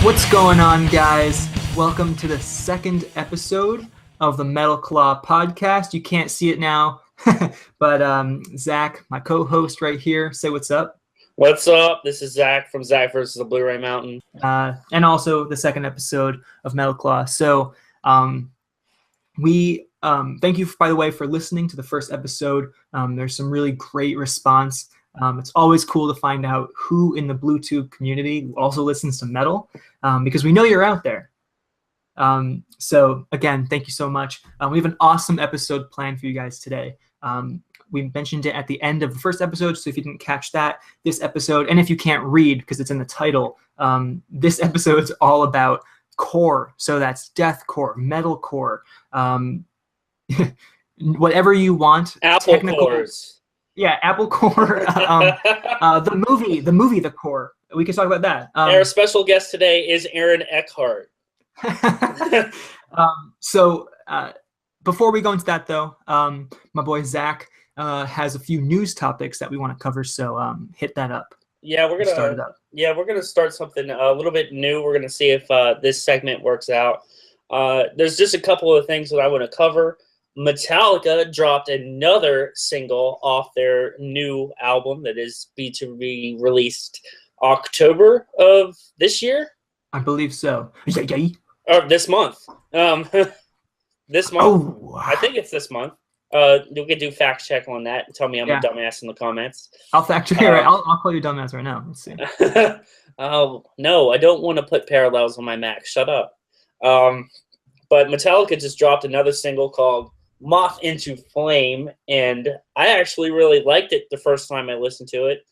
What's going on, guys? Welcome to the second episode of the Metal Klaw Podcast. You can't see it now, but Zach, my co-host right here, say what's up. What's up? This is Zach from Zach versus the Blu-ray Mountain. And also the second episode of Metal Klaw. So we thank you, by the way, for listening to the first episode. There's some really great response. It's always cool to find out who in the Blu-Tube community also listens to metal, because we know you're out there. So again, thank you so much. We have an awesome episode planned for you guys today. We mentioned it at the end of the first episode, so if you didn't catch that, this episode, and if you can't read because it's in the title, this episode is all about core. So that's deathcore, metalcore, whatever you want. Apple cores. Yeah, Apple Core, the movie, The Core. We can talk about that. Our special guest today is Aaron Eckhart. So before we go into that, though, my boy Zach has a few news topics that we want to cover. So hit that up. Yeah, we're gonna start something a little bit new. We're gonna see if this segment works out. There's just a couple of things that I want to cover. Metallica dropped another single off their new album that is to be released October of this year. I believe so. Or this month. This month. Oh. I think it's this month. You can do fact check on that. Tell me I'm a dumbass in the comments. I'll fact check. I'll call you dumbass right now. Let's see. Oh no, I don't want to put parallels on my Mac. Shut up. But Metallica just dropped another single called Moth into Flame, and I actually really liked it the first time I listened to it.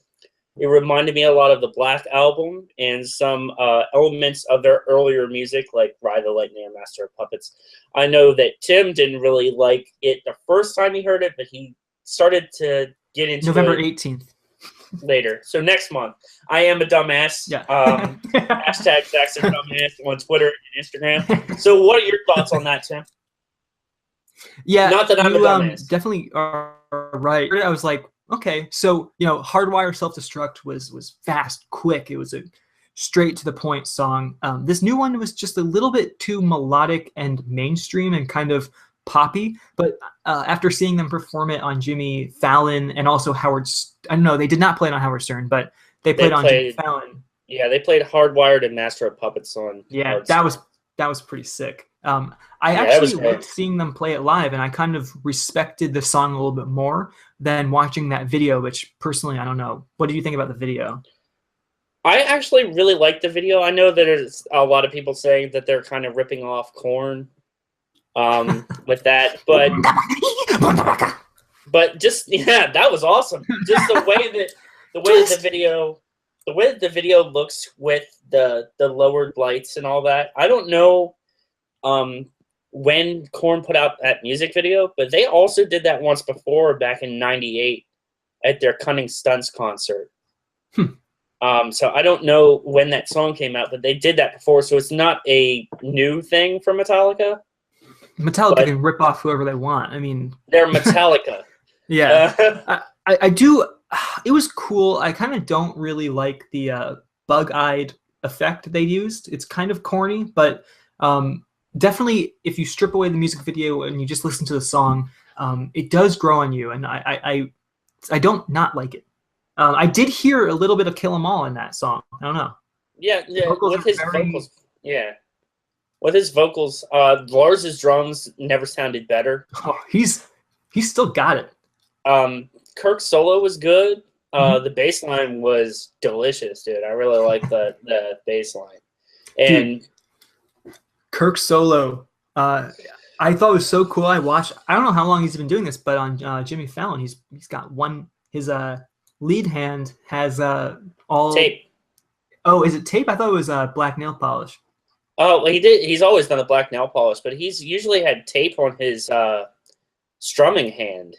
It reminded me a lot of the Black Album and some elements of their earlier music, like Ride the Lightning and Master of Puppets. I know that Tim didn't really like it the first time he heard it, but he started to get into November it 18th. later. So next month, I am a dumbass. Yeah. Hashtag Zach's a dumbass on Twitter and Instagram. So what are your thoughts on that, Tim? Yeah, not that I'm a dumbass. Definitely are right. I was like, okay, so Hardwire Self-Destruct was fast, quick. It was a straight to the point song. This new one was just a little bit too melodic and mainstream and kind of poppy. But after seeing them perform it on Jimmy Fallon and also Howard, I don't know, they did not play it on Howard Stern, but they played on Jimmy Fallon. Yeah, they played Hardwired and Master of Puppets on. Yeah, that was pretty sick. I actually liked seeing them play it live, and I kind of respected the song a little bit more than watching that video, which personally, I don't know. What do you think about the video? I actually really like the video. I know that there's a lot of people saying that they're kind of ripping off Korn with that, but just, yeah, that was awesome. Just the way the video looks with the lowered lights and all that. I don't know when Korn put out that music video, but they also did that once before back in '98 at their Cunning Stunts concert. So I don't know when that song came out, but they did that before, so it's not a new thing for Metallica. Metallica can rip off whoever they want. I mean, they're Metallica. Yeah. I do. It was cool. I kind of don't really like the bug-eyed effect they used. It's kind of corny, but definitely if you strip away the music video and you just listen to the song, it does grow on you, and I don't not like it. I did hear a little bit of Kill 'Em All in that song. I don't know. Yeah, with his vocals. Yeah. With his vocals, Lars's drums never sounded better. Oh, he's still got it. Kirk's solo was good. The bass line was delicious, dude. I really like the bass line. And dude, Kirk's solo, I thought it was so cool. I don't know how long he's been doing this, but on Jimmy Fallon, he's got his lead hand has all tape. Oh, is it tape? I thought it was black nail polish. Oh, well, he's always done the black nail polish, but he's usually had tape on his strumming hand.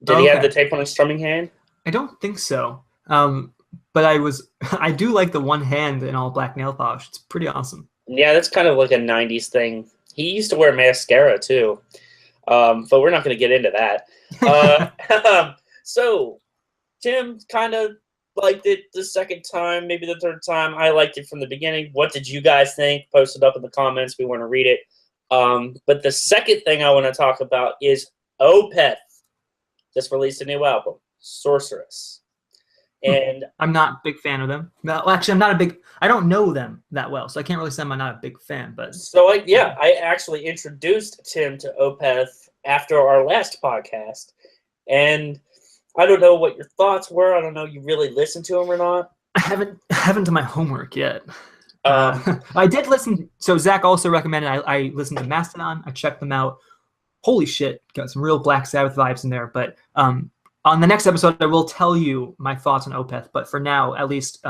Did he have the tape on his strumming hand? I don't think so. But I do like the one hand in all black nail polish. It's pretty awesome. Yeah, that's kind of like a 90s thing. He used to wear mascara too. But we're not going to get into that. So Tim kind of liked it the second time, maybe the third time. I liked it from the beginning. What did you guys think? Post it up in the comments. We want to read it. But the second thing I want to talk about is Opeth just released a new album, Sorceress. And I'm not a big fan of them. No, actually, I don't know them that well, so I can't really say I'm not a big fan. But so I actually introduced Tim to Opeth after our last podcast, and I don't know what your thoughts were. I don't know you really listened to him or not. I haven't done my homework yet. I did listen. So Zach also recommended I listened to Mastodon. I checked them out. Holy shit, got some real Black Sabbath vibes in there. But on the next episode, I will tell you my thoughts on Opeth. But for now, at least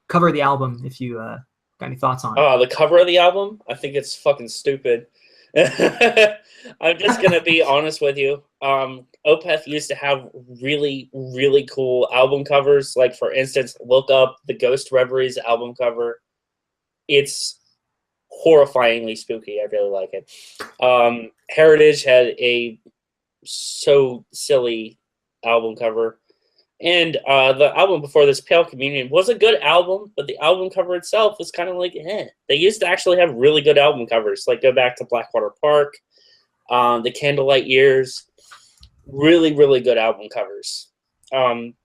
cover the album if you got any thoughts on it. The cover of the album? I think it's fucking stupid. I'm just going to be honest with you. Opeth used to have really, really cool album covers. Like, for instance, look up the Ghost Reveries album cover. It's horrifyingly spooky. I really like it. Heritage had a so silly album cover, and the album before this, Pale Communion, was a good album, but the album cover itself was kind of like They used to actually have really good album covers, like go back to Blackwater Park, the Candlelight Years, really, really good album covers. And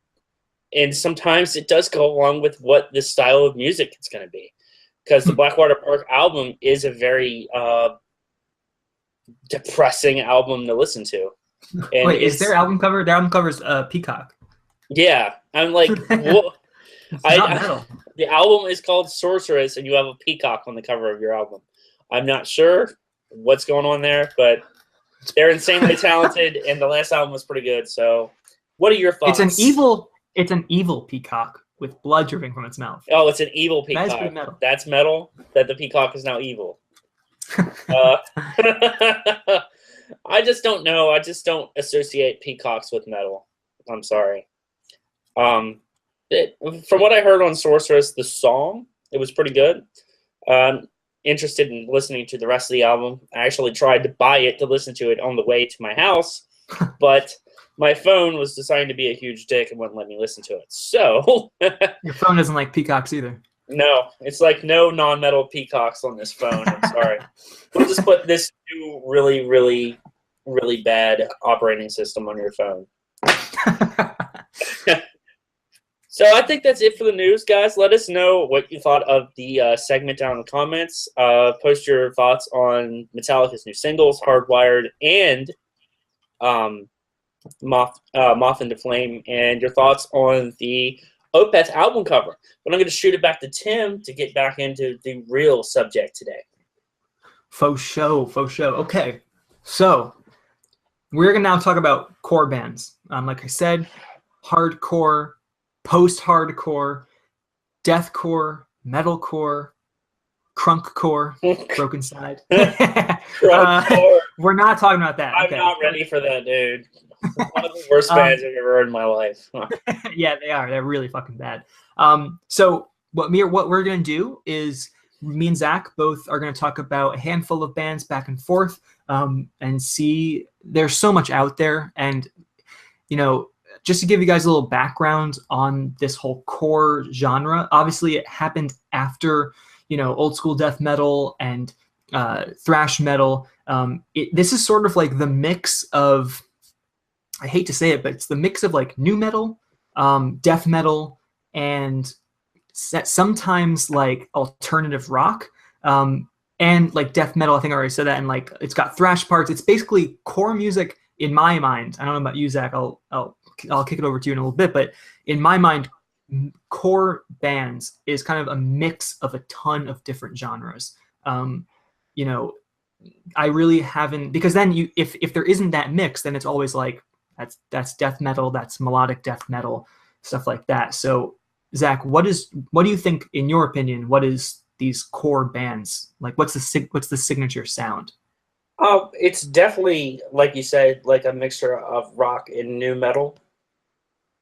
sometimes it does go along with what the style of music it's going to be, because the Blackwater Park album is a very depressing album to listen to. And wait, is their album cover? Their album cover is Peacock. Yeah, I'm like, what? Not metal. The album is called Sorceress, and you have a peacock on the cover of your album. I'm not sure what's going on there, but they're insanely talented, and the last album was pretty good. So, what are your thoughts? It's an evil peacock with blood dripping from its mouth. Oh, it's an evil peacock. That's metal. That's metal. That the peacock is now evil. I just don't know. I just don't associate peacocks with metal. I'm sorry. From what I heard on Sorceress, the song, it was pretty good. Interested in listening to the rest of the album. I actually tried to buy it to listen to it on the way to my house, but my phone was deciding to be a huge dick and wouldn't let me listen to it. So your phone doesn't like peacocks either. No, it's like no non-metal peacocks on this phone. I'm sorry. We'll just put this new really, really, really bad operating system on your phone. So I think that's it for the news, guys. Let us know what you thought of the segment down in the comments. Post your thoughts on Metallica's new singles, Hardwired, and Moth into Flame, and your thoughts on the Opeth album cover. But I'm going to shoot it back to Tim to get back into the real subject today. Faux show. Okay, so we're going to now talk about core bands. Like I said, hardcore, post-hardcore, deathcore, metalcore, crunkcore, Broken Side. We're not talking about that. I'm not ready for that, dude. One of the worst bands I've ever heard in my life. Yeah, they are. They're really fucking bad. So what we're going to do is me and Zach both are going to talk about a handful of bands back and forth and see. There's so much out there. And, you know, just to give you guys a little background on this whole core genre, obviously it happened after, you know, old school death metal and thrash metal. This is sort of like the mix of, I hate to say it, but it's the mix of like new metal, death metal, and sometimes like alternative rock, and like death metal. I think I already said that. And like it's got thrash parts. It's basically core music in my mind. I don't know about you, Zach. I'll kick it over to you in a little bit, but in my mind, core bands is kind of a mix of a ton of different genres. You know, I really haven't, because then if there isn't that mix, then it's always like that's death metal, that's melodic death metal, stuff like that. So Zach, what do you think, in your opinion, what is these core bands like? What's the signature sound? It's definitely, like you said, like a mixture of rock and new metal.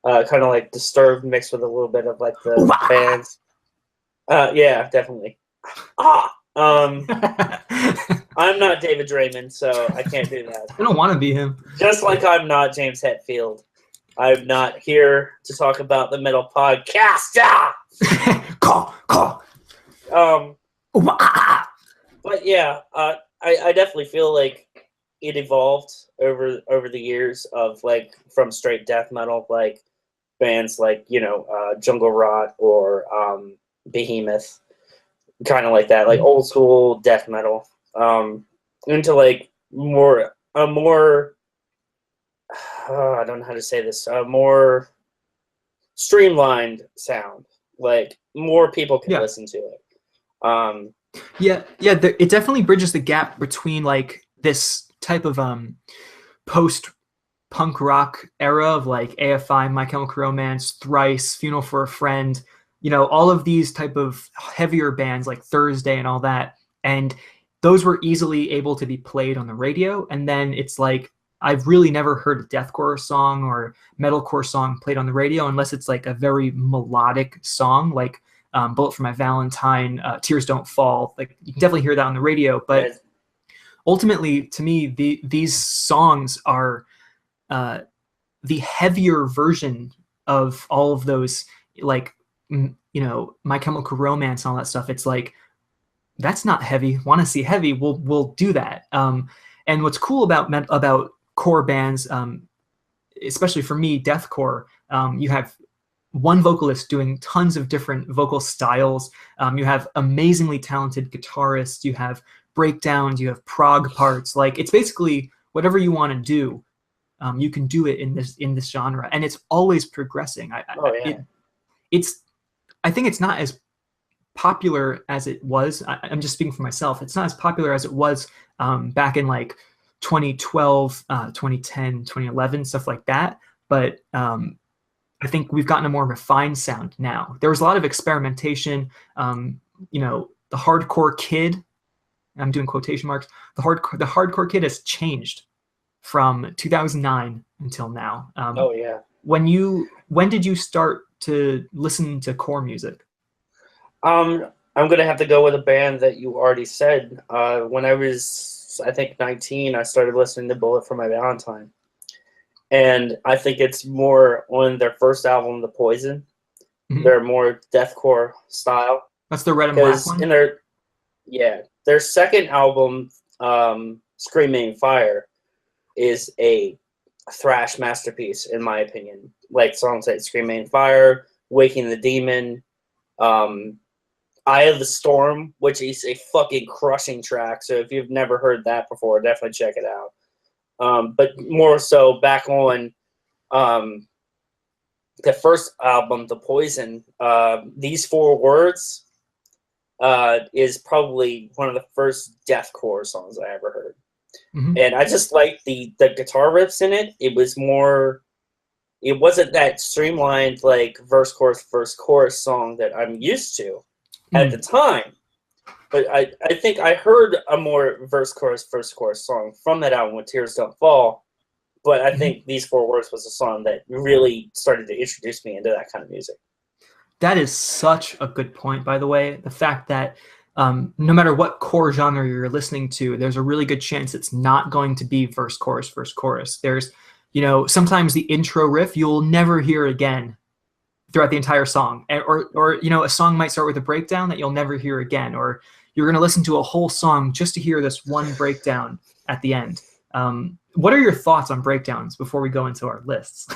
Kind of like Disturbed mixed with a little bit of like the bands. Yeah, definitely. I'm not David Draymond, so I can't do that. I don't want to be him. Just like I'm not James Hetfield. I'm not here to talk about the Metal Podcast. Call. But yeah, I definitely feel like it evolved over the years of like from straight death metal, like bands like Jungle Rot or Behemoth, kind of like that, like old school death metal, into like a more I don't know how to say this, a more streamlined sound, like more people can listen to it. It definitely bridges the gap between like this type of post-punk rock era of like AFI, My Chemical Romance, Thrice, Funeral for a Friend, all of these type of heavier bands like Thursday and all that. And those were easily able to be played on the radio. And then it's like, I've really never heard a deathcore song or metalcore song played on the radio unless it's like a very melodic song, like Bullet for My Valentine, Tears Don't Fall. Like you can definitely hear that on the radio. But ultimately, to me, these songs are the heavier version of all of those, like, My Chemical Romance and all that stuff. It's like, that's not heavy. Want to see heavy? We'll do that. And what's cool about core bands, especially for me, deathcore, you have one vocalist doing tons of different vocal styles. You have amazingly talented guitarists. You have breakdowns. You have prog parts. Like it's basically whatever you want to do. You can do it in this genre, and it's always progressing. I think it's not as popular as it was. I'm just speaking for myself. It's not as popular as it was back in like 2012, 2010, 2011, stuff like that. But I think we've gotten a more refined sound now. There was a lot of experimentation. The hardcore kid, I'm doing quotation marks, the hardcore kid has changed from 2009 until now. When did you start to listen to core music? I'm going to have to go with a band that you already said. When I was, I think, 19, I started listening to Bullet for My Valentine. And I think it's more on their first album, The Poison. Mm-hmm. They're more deathcore style. That's the Red and Black one? Their second album, Screaming Fire, is a thrash masterpiece, in my opinion. Like songs like Screaming Fire, Waking the Demon, Eye of the Storm, which is a fucking crushing track. So if you've never heard that before, definitely check it out. But more so back on the first album, The Poison, These Four Words is probably one of the first deathcore songs I ever heard. Mm-hmm. And I just like the guitar riffs in it. It wasn't that streamlined like verse chorus song that I'm used to at the time. But I think I heard a more verse chorus song from that album with Tears Don't Fall. But I think These Four Words was a song that really started to introduce me into that kind of music. That is such a good point, by the way. The fact that no matter what core genre you're listening to, there's a really good chance it's not going to be verse, chorus. There's, sometimes the intro riff you'll never hear again throughout the entire song. Or a song might start with a breakdown that you'll never hear again. Or you're going to listen to a whole song just to hear this one breakdown at the end. What are your thoughts on breakdowns before we go into our lists?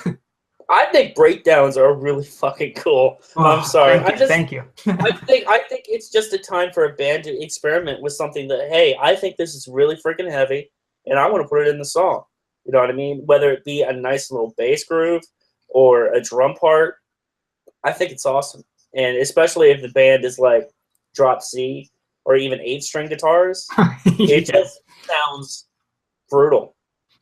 I think breakdowns are really fucking cool. I'm sorry. Thank you. I think it's just a time for a band to experiment with something that, hey, I think this is really freaking heavy, and I want to put it in the song. You know what I mean? Whether it be a nice little bass groove or a drum part, I think it's awesome. And especially if the band is like drop C or even 8-string guitars, it just sounds brutal.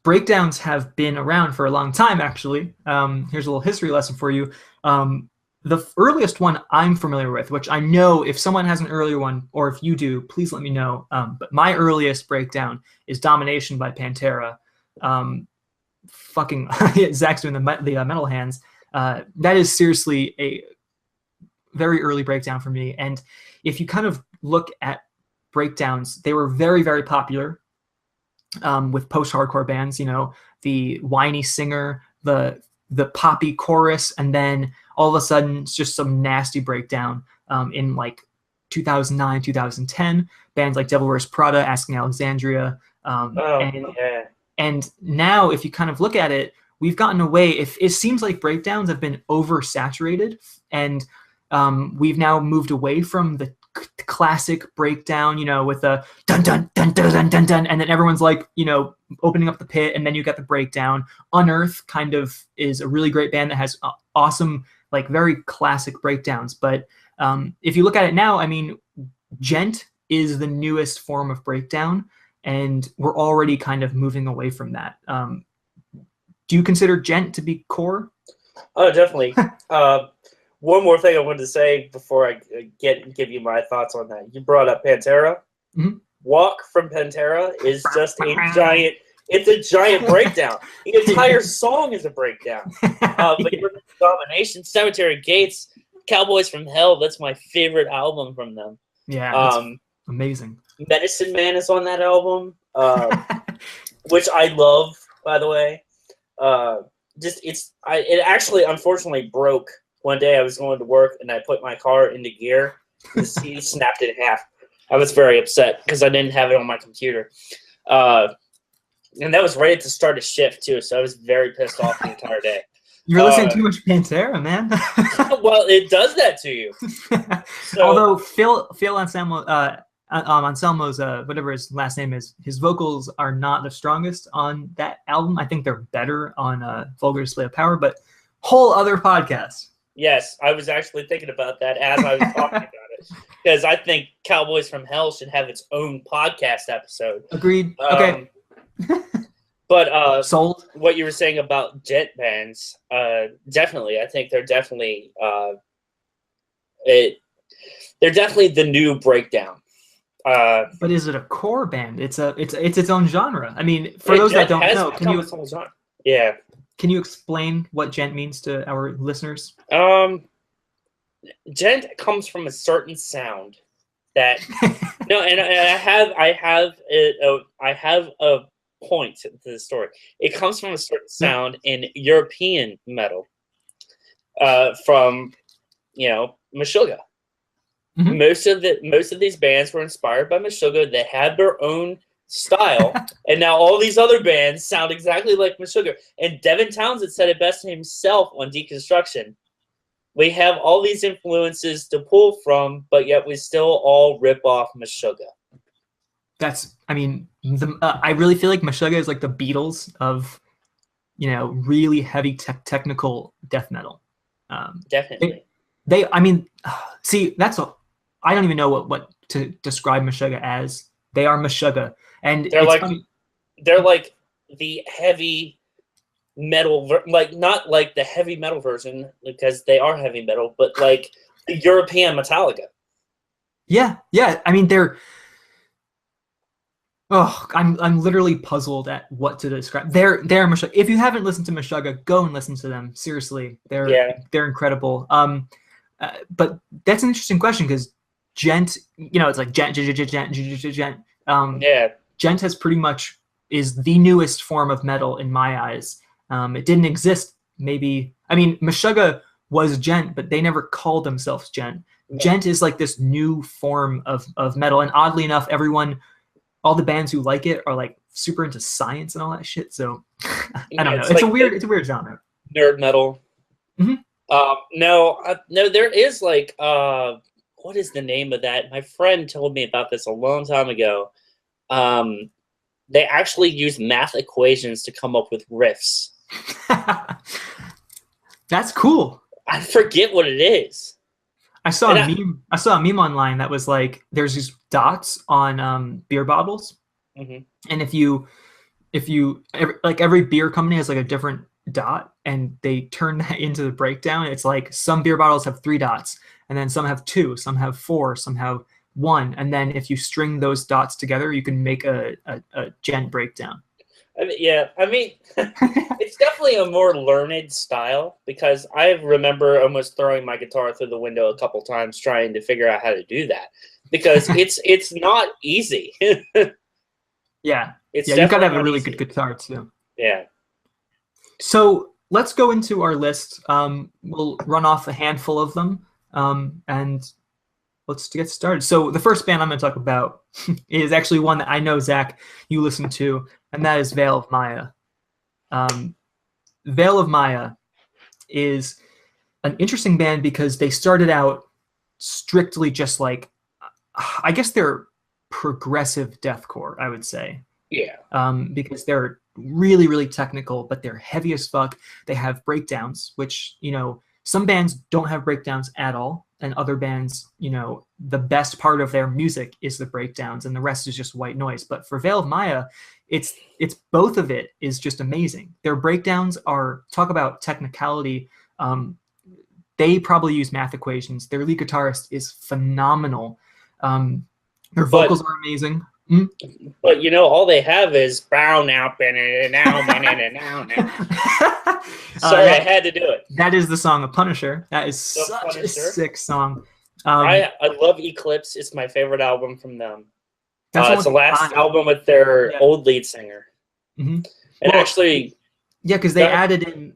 Breakdowns have been around for a long time, actually. Here's a little history lesson for you. The earliest one I'm familiar with, which I know if someone has an earlier one, or if you do, please let me know. But my earliest breakdown is Domination by Pantera. Zach's doing the metal hands. That is seriously a very early breakdown for me. And if you kind of look at breakdowns, they were very, very popular with post-hardcore bands. The whiny singer, the the poppy chorus, and then all of a sudden it's just some nasty breakdown in like 2009, 2010. Bands like Devil Wears Prada, Asking Alexandria, and now if you kind of look at it, we've gotten away. If it seems like breakdowns have been oversaturated, and we've now moved away from the classic breakdown, with a dun dun dun dun dun dun dun, and then everyone's like, opening up the pit, and then you got the breakdown. Unearth kind of is a really great band that has awesome, like very classic breakdowns. But if you look at it now, I mean, Gent is the newest form of breakdown, and we're already kind of moving away from that. Do you consider Gent to be core? Oh, definitely. One more thing I wanted to say before I give you my thoughts on that. You brought up Pantera. Mm-hmm. Walk from Pantera is just a giant. It's a giant breakdown. The entire song is a breakdown. But Domination, Cemetery Gates, Cowboys from Hell. That's my favorite album from them. Yeah, that's amazing. Medicine Man is on that album, which I love, by the way. It actually unfortunately broke. One day I was going to work and I put my car into gear. The CD snapped it in half. I was very upset because I didn't have it on my computer. And that was right at the start of shift too, so I was very pissed off the entire day. You're listening too much Pantera, man. Well, it does that to you. So, although Phil Anselmo's whatever his last name is, his vocals are not the strongest on that album. I think they're better on Vulgar Display of Power, but whole other podcast. Yes, I was actually thinking about that as I was talking about it, because I think Cowboys from Hell should have its own podcast episode. Agreed. Okay. But sold. What you were saying about Gent bands, definitely. I think they're definitely they're definitely the new breakdown. But is it a core band? It's its own genre. I mean, for those that don't know, can you explain what Gent means to our listeners? Gent comes from a certain sound that no, and I have a point to the story. It comes from a certain sound in European metal, from Meshuggah. Mm-hmm. Most of these bands were inspired by Meshuggah that had their own style, and now all these other bands sound exactly like Meshuggah. And Devin Townsend said it best himself on Deconstruction. We have all these influences to pull from, but yet we still all rip off Meshuggah. I really feel like Meshuggah is like the Beatles of, really heavy technical death metal. Definitely. I don't even know what to describe Meshuggah as. They are Meshuggah. And they're like the heavy metal, not like the heavy metal version, because they are heavy metal, but like the European Metallica. Yeah. I mean, I'm literally puzzled at what to describe. They're Meshuggah. If you haven't listened to Meshuggah, go and listen to them. Seriously, they're incredible. But that's an interesting question because Gent, it's like Gent. Gent has pretty much is the newest form of metal in my eyes. It didn't exist. Meshuggah was Gent, but they never called themselves Gent. Gent is like this new form of metal, and oddly enough, all the bands who like it are like super into science and all that shit. So I don't know. It's a weird genre. Nerd metal. Mm-hmm. No, there is like what is the name of that? My friend told me about this a long time ago. They actually use math equations to come up with riffs. That's cool. I forget what it is. I saw a meme online that was like, there's these dots on beer bottles, mm-hmm. and if you every beer company has like a different dot, and they turn that into the breakdown. It's like some beer bottles have 3 dots, and then some have 2, some have 4, some have 1, and then if you string those dots together, you can make a Gent breakdown. It's definitely a more learned style, because I remember almost throwing my guitar through the window a couple times trying to figure out how to do that, because it's not easy. Yeah, you gotta have a really good guitar too. Yeah. So let's go into our list. We'll run off a handful of them, and let's get started. So the first band I'm going to talk about is actually one that I know, Zach, you listen to, and that is Veil of Maya. Veil of Maya is an interesting band because they started out strictly just like, I guess they're progressive deathcore, I would say. Yeah. Because they're really, really technical, but they're heavy as fuck. They have breakdowns, which, you know, some bands don't have breakdowns at all, and other bands, you know, the best part of their music is the breakdowns, and the rest is just white noise. But for Veil of Maya, it's both of it is just amazing. Their breakdowns are, talk about technicality. They probably use math equations. Their lead guitarist is phenomenal. Their vocals are amazing. But you know, all they have is brown out and now. Sorry, I had to do it. That is the song of Punisher. That is such a sick song. I love Eclipse. It's my favorite album from them. It's the last album with their old lead singer. Mm-hmm. And actually, yeah, because they added in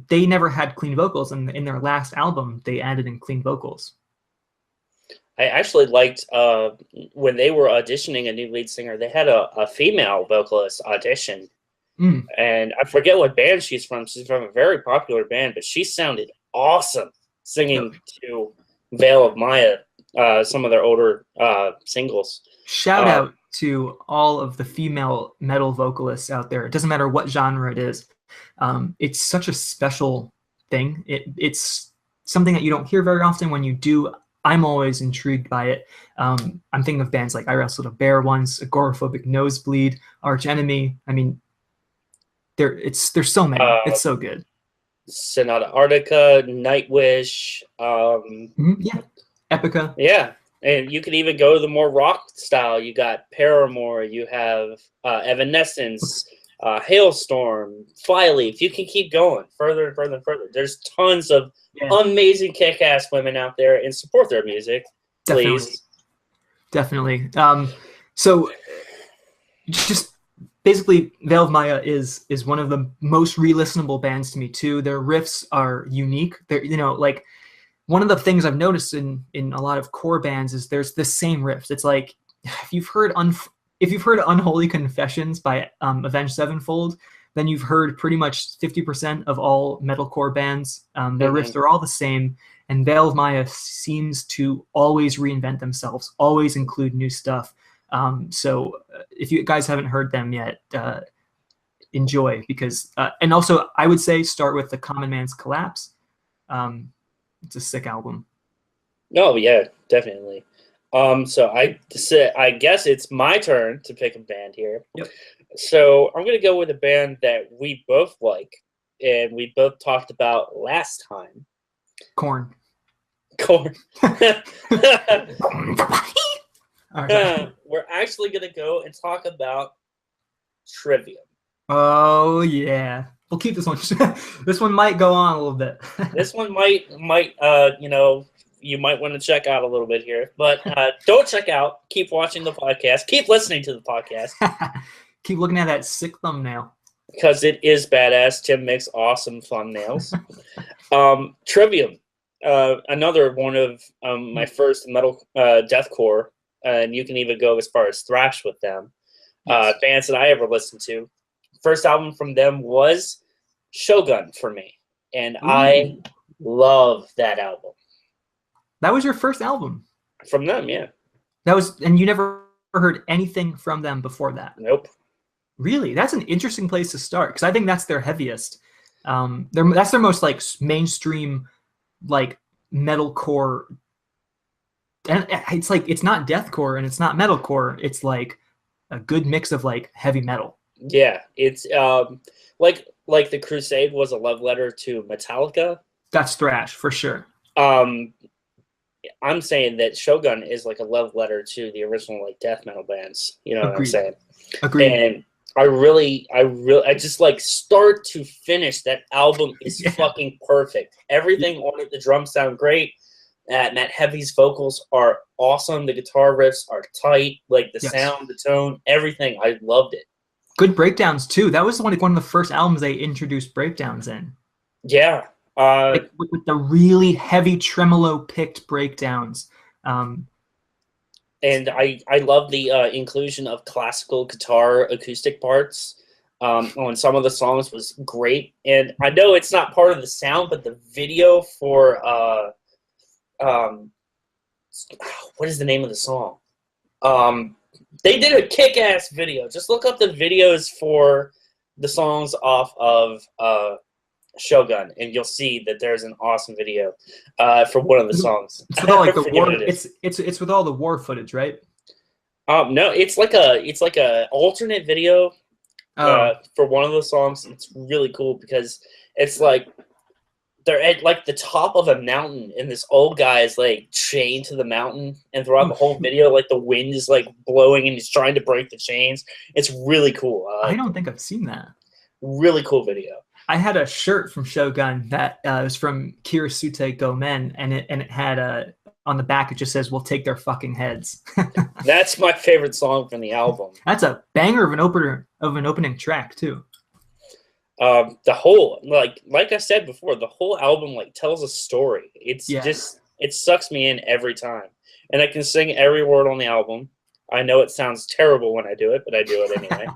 they never had clean vocals, and in their last album they added in clean vocals. I actually liked when they were auditioning a new lead singer, they had a female vocalist audition. And I forget what band she's from. She's from a very popular band, but she sounded awesome singing to Veil of Maya, some of their older singles. Shout out to all of the female metal vocalists out there. It doesn't matter what genre it is. It's such a special thing. It's something that you don't hear very often. When you do, I'm always intrigued by it. I'm thinking of bands like I Wrestled a Bear once, Agoraphobic Nosebleed, Arch Enemy. I mean, there's so many. It's so good. Sonata Arctica, Nightwish. Yeah, Epica. Yeah, and you can even go to the more rock style. You got Paramore. You have Evanescence, Hailstorm, Flyleaf. You can keep going further and further and further. There's tons of amazing kick-ass women out there, and support their music, please. Definitely. So just basically, Veil of Maya is one of the most re-listenable bands to me too. Their riffs are unique. They're, you know, like one of the things I've noticed in a lot of core bands is there's the same riffs. It's like if you've heard Unholy Confessions by Avenged Sevenfold, then you've heard pretty much 50% of all metalcore bands. Their riffs are all the same, and Veil of Maya seems to always reinvent themselves, always include new stuff. So if you guys haven't heard them yet, enjoy, because and also I would say start with The Common Man's Collapse. It's a sick album. Oh yeah, definitely. So I guess it's my turn to pick a band here. Yep. So I'm gonna go with a band that we both like, and we both talked about last time. Korn. We're actually gonna go and talk about Trivium. Oh yeah, we'll keep this one. This one might go on a little bit. This one might you know, you might want to check out a little bit here, but don't check out. Keep watching the podcast. Keep listening to the podcast. Keep looking at that sick thumbnail, because it is badass. Tim makes awesome thumbnails. Trivium, another one of my first metal deathcore, and you can even go as far as thrash with them. Bands that I ever listened to. First album from them was Shogun for me, and I love that album. That was your first album from them, yeah. That was, and you never heard anything from them before that? Nope. Really? That's an interesting place to start, because I think that's their heaviest. That's their most like mainstream, like metalcore. And it's like, it's not deathcore and it's not metalcore. It's like a good mix of like heavy metal. Yeah, it's like The Crusade was a love letter to Metallica. That's thrash for sure. I'm saying that Shogun is like a love letter to the original like death metal bands. You know what I'm saying? Agreed. And I just like start to finish, that album is fucking perfect. Everything on it, the drums sound great. Matt Heavy's vocals are awesome. The guitar riffs are tight. Like the sound, the tone, everything. I loved it. Good breakdowns too. That was one of the first albums they introduced breakdowns in. Yeah. Like with the really heavy tremolo picked breakdowns. And I love the inclusion of classical guitar acoustic parts on some of the songs was great. And I know it's not part of the sound, but the video for what is the name of the song? They did a kick-ass video. Just look up the videos for the songs off of Shogun, and you'll see that there's an awesome video for one of the songs. It's with all like the war. It's with all the war footage, right? No, it's like a alternate video for one of the songs. It's really cool because it's like they're at like the top of a mountain, and this old guy is like chained to the mountain, and throughout the whole video, like the wind is like blowing, and he's trying to break the chains. It's really cool. I don't think I've seen that. Really cool video. I had a shirt from Shogun that was from Kirisuke Gomen, and it had on the back it just says "We'll take their fucking heads." That's my favorite song from the album. That's a banger of an opening track too. The whole like I said before, the whole album like tells a story. It's just it sucks me in every time, and I can sing every word on the album. I know it sounds terrible when I do it, but I do it anyway.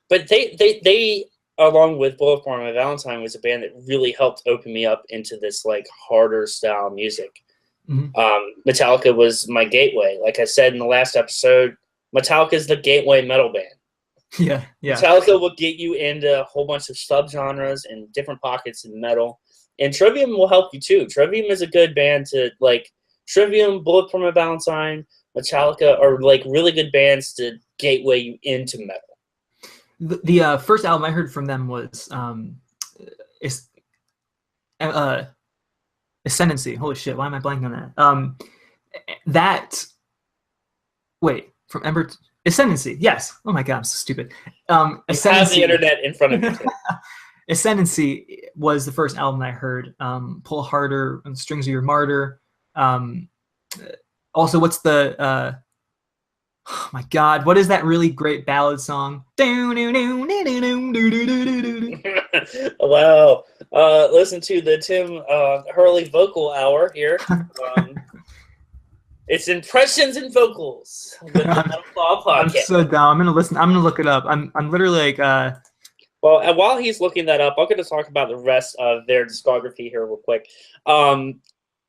But they along with Bullet for My Valentine was a band that really helped open me up into this like harder style music. Mm-hmm. Metallica was my gateway. Like I said in the last episode, Metallica is the gateway metal band. Yeah. Metallica will get you into a whole bunch of subgenres and different pockets in metal. And Trivium will help you too. Trivium is a good band to like. Trivium, Bullet for My Valentine, Metallica are like really good bands to gateway you into metal. The first album I heard from them was Ascendancy. Holy shit, why am I blanking on that? From Ember Ascendancy, yes. Oh my god, I'm so stupid. You have the internet in front of you. Ascendancy was the first album I heard. Pull Harder, and Strings of Your Martyr. Also, what's the oh my god, what is that really great ballad song? Wow. Listen to the Tim Hurley vocal hour here. It's impressions and vocals with the Metal Klaw Podcast. I'm so dumb. I'm gonna look it up. I'm literally like well, while he's looking that up, I'm going to talk about the rest of their discography here real quick.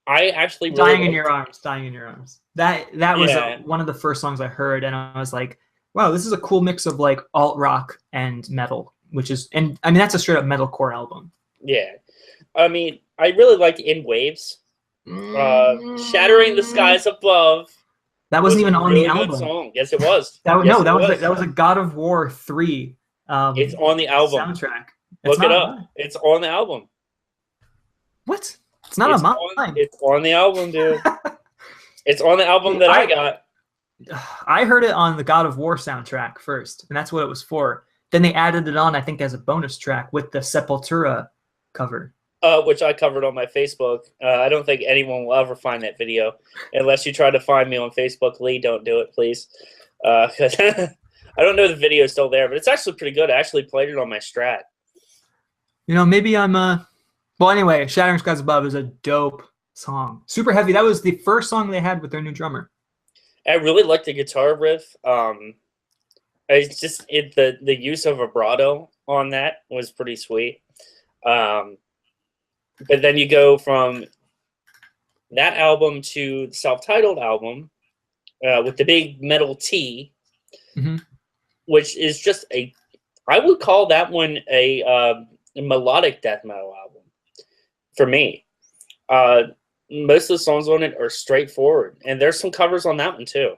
I actually really Dying in Your Arms. That was one of the first songs I heard, and I was like, wow, this is a cool mix of like alt rock and metal, and I mean that's a straight up metalcore album. Yeah, I mean I really liked In Waves, Shattering the Skies Above. That wasn't even on the album. Song. Yes, it was. that was a God of War 3. It's on the album soundtrack. Look it up. It's on the album. What? It's not on mine. It's on the album, dude. It's on the album that I got. I heard it on the God of War soundtrack first, and that's what it was for. Then they added it on, I think, as a bonus track with the Sepultura cover. Which I covered on my Facebook. I don't think anyone will ever find that video. Unless you try to find me on Facebook. Lee, don't do it, please. Because I don't know if the video is still there, but it's actually pretty good. I actually played it on my Strat. You know, maybe I'm... Well, anyway, Shattering Skies Above is a dope song. Super heavy. That was the first song they had with their new drummer. I really liked the guitar riff. It's just the use of vibrato on that was pretty sweet. But then you go from that album to the self-titled album with the big metal T, which is just I would call that one a melodic death metal album for me. Most of the songs on it are straightforward, and there's some covers on that one too.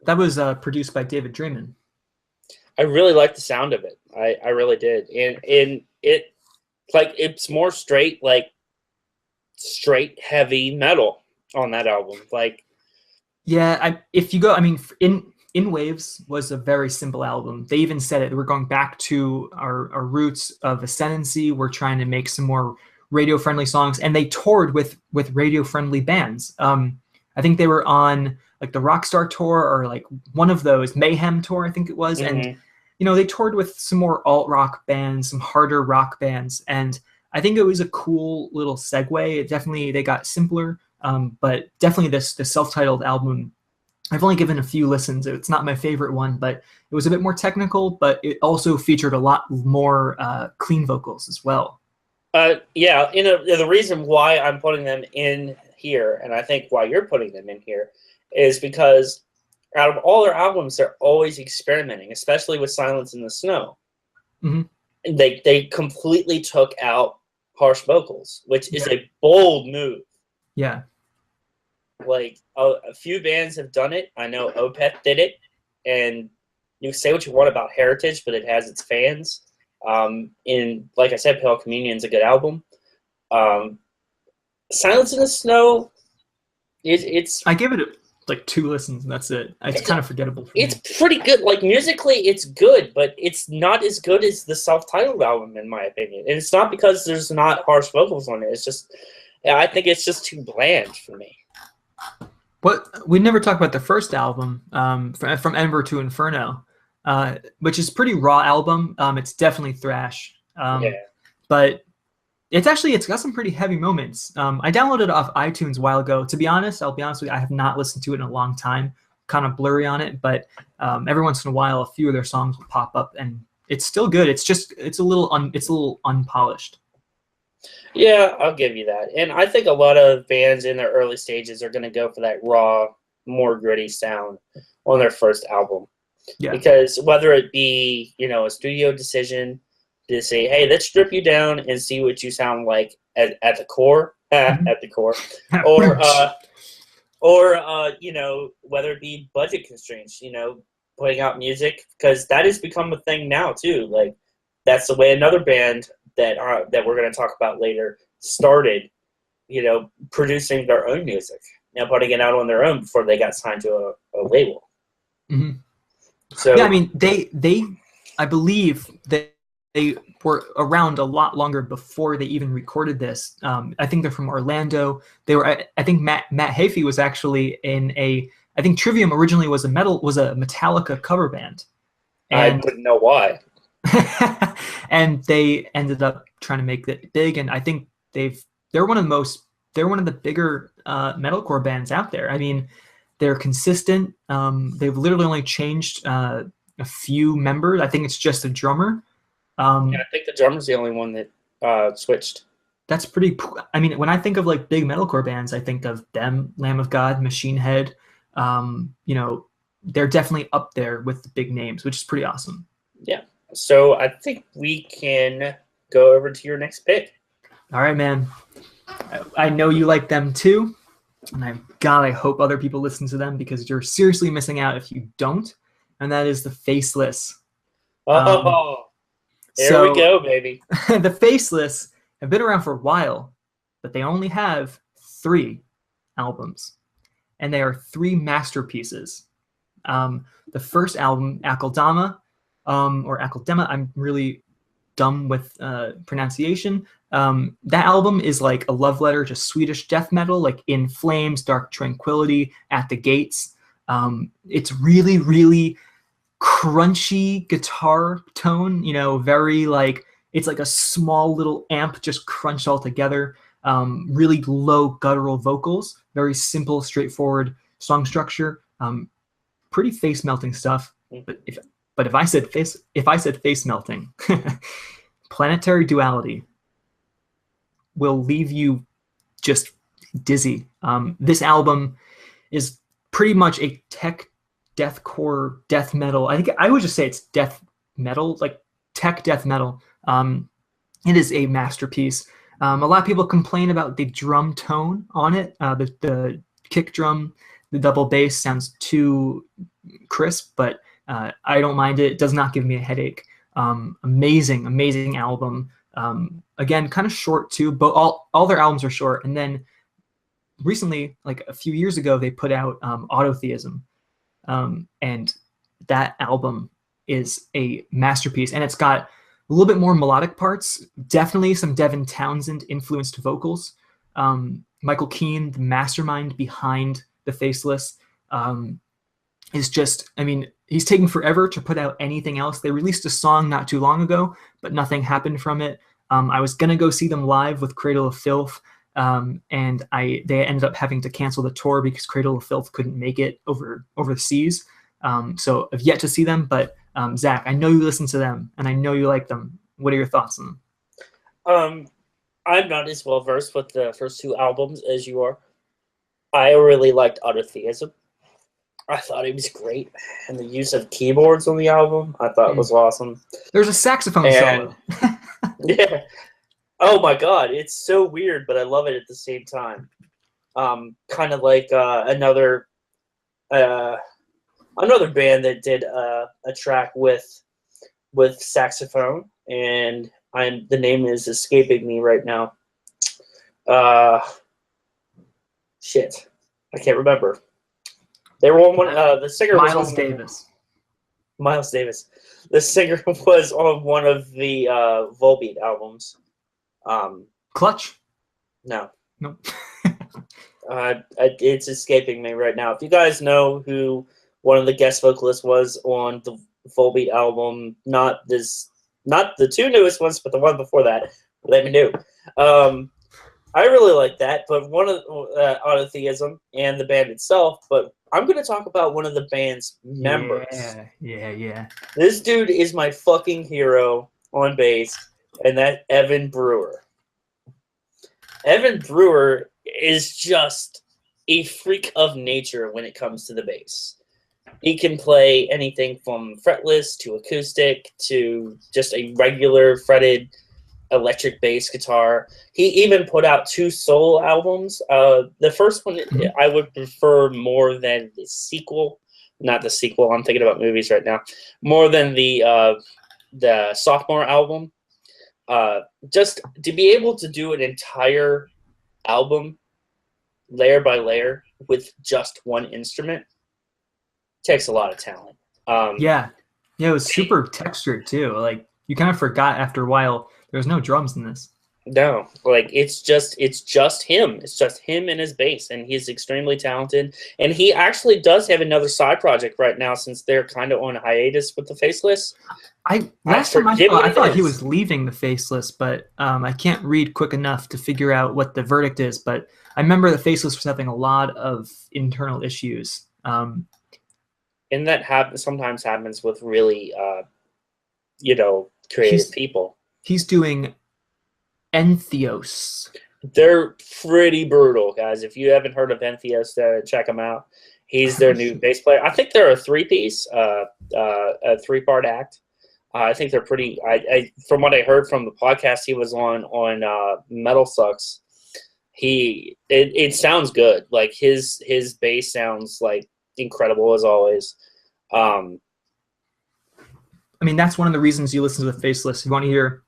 That was produced by David Draymond. I really like the sound of it. I really did, and it like it's more straight heavy metal on that album. Like, yeah, if you go, I mean, In Waves was a very simple album. They even said it. We're going back to our roots of Ascendancy. We're trying to make some more radio-friendly songs, and they toured with radio-friendly bands. I I think they were on like the Rockstar tour or like one of those Mayhem tour, I think it was. And, you know, they toured with some more alt rock bands, some harder rock bands. And I think it was a cool little segue. It definitely, they got simpler, but definitely the self-titled album, I've only given a few listens. It's not my favorite one, but it was a bit more technical, but it also featured a lot more clean vocals as well. Yeah, the reason why I'm putting them in here, and I think why you're putting them in here, is because out of all their albums, they're always experimenting, especially with Silence in the Snow. Mm-hmm. They completely took out harsh vocals, which is a bold move. Yeah. Like, a few bands have done it. I know Opeth did it, and you say what you want about Heritage, but it has its fans. Like I said, Pale Communion's a good album. Silence in the Snow, it's I give it like 2 listens, and that's it. It's kind of forgettable for me. It's pretty good. Like, musically, it's good, but it's not as good as the self-titled album, in my opinion. And it's not because there's not harsh vocals on it. It's just, I think it's just too bland for me. But we never talked about the first album, from Ember to Inferno, which is a pretty raw album. It's definitely thrash, but it's got some pretty heavy moments. I downloaded it off iTunes a while ago. To be honest, I'll be honest with you, I have not listened to it in a long time. Kind of blurry on it, but every once in a while, a few of their songs will pop up, and it's still good. It's a little unpolished. Yeah, I'll give you that. And I think a lot of bands in their early stages are going to go for that raw, more gritty sound on their first album. Yeah. Because whether it be, a studio decision to say, hey, let's strip you down and see what you sound like at the core, at the core, or whether it be budget constraints, putting out music, because that has become a thing now too. Like, that's the way another band that we're going to talk about later started, producing their own music, putting it out on their own before they got signed to a label. Mm-hmm. So yeah, I mean, I believe that they were around a lot longer before they even recorded this. I think they're from Orlando. I think Matt Heafy was actually I think Trivium originally was a Metallica cover band. And I wouldn't know why. And they ended up trying to make it big, and I think they're one of the bigger metalcore bands out there. I mean, they're consistent. They've literally only changed a few members. I think it's just a drummer. I think the drummer's the only one that switched. That's pretty. I mean, when I think of like big metalcore bands, I think of them, Lamb of God, Machine Head. They're definitely up there with the big names, which is pretty awesome. Yeah. So I think we can go over to your next pick. All right, man. I know you like them too, and I hope other people listen to them, because you're seriously missing out if you don't, and that is the Faceless. There we go, baby. The Faceless have been around for a while, but they only have 3 albums, and they are 3 masterpieces. The first album, Akeldama, or Akeldema, I'm really dumb with pronunciation. That album is like a love letter to Swedish death metal, like In Flames, Dark Tranquility, At the Gates. It's really, really crunchy guitar tone, very like, it's like a small little amp just crunched all together. Really low guttural vocals, very simple, straightforward song structure. Pretty face melting stuff. But if I said face melting, Planetary Duality will leave you just dizzy. This album is pretty much a tech deathcore death metal. I think I would just say it's death metal, like tech death metal. It is a masterpiece. A lot of people complain about the drum tone on it. The kick drum, the double bass sounds too crisp, but I don't mind it. It does not give me a headache. Amazing album. Again, kind of short too, but all their albums are short. And then recently, like a few years ago, they put out Autotheism. And that album is a masterpiece. And it's got a little bit more melodic parts, definitely some Devin Townsend influenced vocals. Michael Keane, the mastermind behind the Faceless, is just, I mean, he's taking forever to put out anything else. They released a song not too long ago, but nothing happened from it. I was going to go see them live with Cradle of Filth, and they ended up having to cancel the tour because Cradle of Filth couldn't make it overseas. So I've yet to see them, but Zach, I know you listen to them, and I know you like them. What are your thoughts on them? I'm not as well versed with the first two albums as you are. I really liked Utter Theism. I thought it was great, and the use of keyboards on the album I thought was awesome. There's a saxophone solo. Yeah. Oh my god, it's so weird, but I love it at the same time. Kind of like another band that did a track with saxophone, and the name is escaping me right now. Shit, I can't remember. They were on one. The singer Miles Davis. Miles Davis. The singer was on one of the Volbeat albums. Clutch? No. Nope. It's escaping me right now. If you guys know who one of the guest vocalists was on the Volbeat album, not the two newest ones, but the one before that, let me know. I really like that, but one of Autotheism and the band itself, but I'm going to talk about one of the band's members. Yeah. This dude is my fucking hero on bass, and that's Evan Brewer. Evan Brewer is just a freak of nature when it comes to the bass. He can play anything from fretless to acoustic to just a regular fretted electric bass guitar. He even put out 2 solo albums. The first one I would prefer more than the sequel. Not the sequel, I'm thinking about movies right now. More than the sophomore album. Just to be able to do an entire album layer by layer with just one instrument takes a lot of talent. Yeah, it was super textured too. Like, you kind of forgot after a while there's no drums in this. No, like it's just him. It's just him and his bass, and he's extremely talented. And he actually does have another side project right now, since they're kind of on hiatus with the Faceless. I thought he was leaving the Faceless, but I can't read quick enough to figure out what the verdict is. But I remember the Faceless was having a lot of internal issues. And that sometimes happens with really, creative people. He's doing Entheos. They're pretty brutal, guys. If you haven't heard of Entheos, check them out. He's their new bass player. I think they're a 3-piece, a 3-part act. I think they're pretty. From what I heard from the podcast he was on Metal Sucks, it sounds good. Like his bass sounds like incredible as always. I mean, that's one of the reasons you listen to the Faceless. You want to hear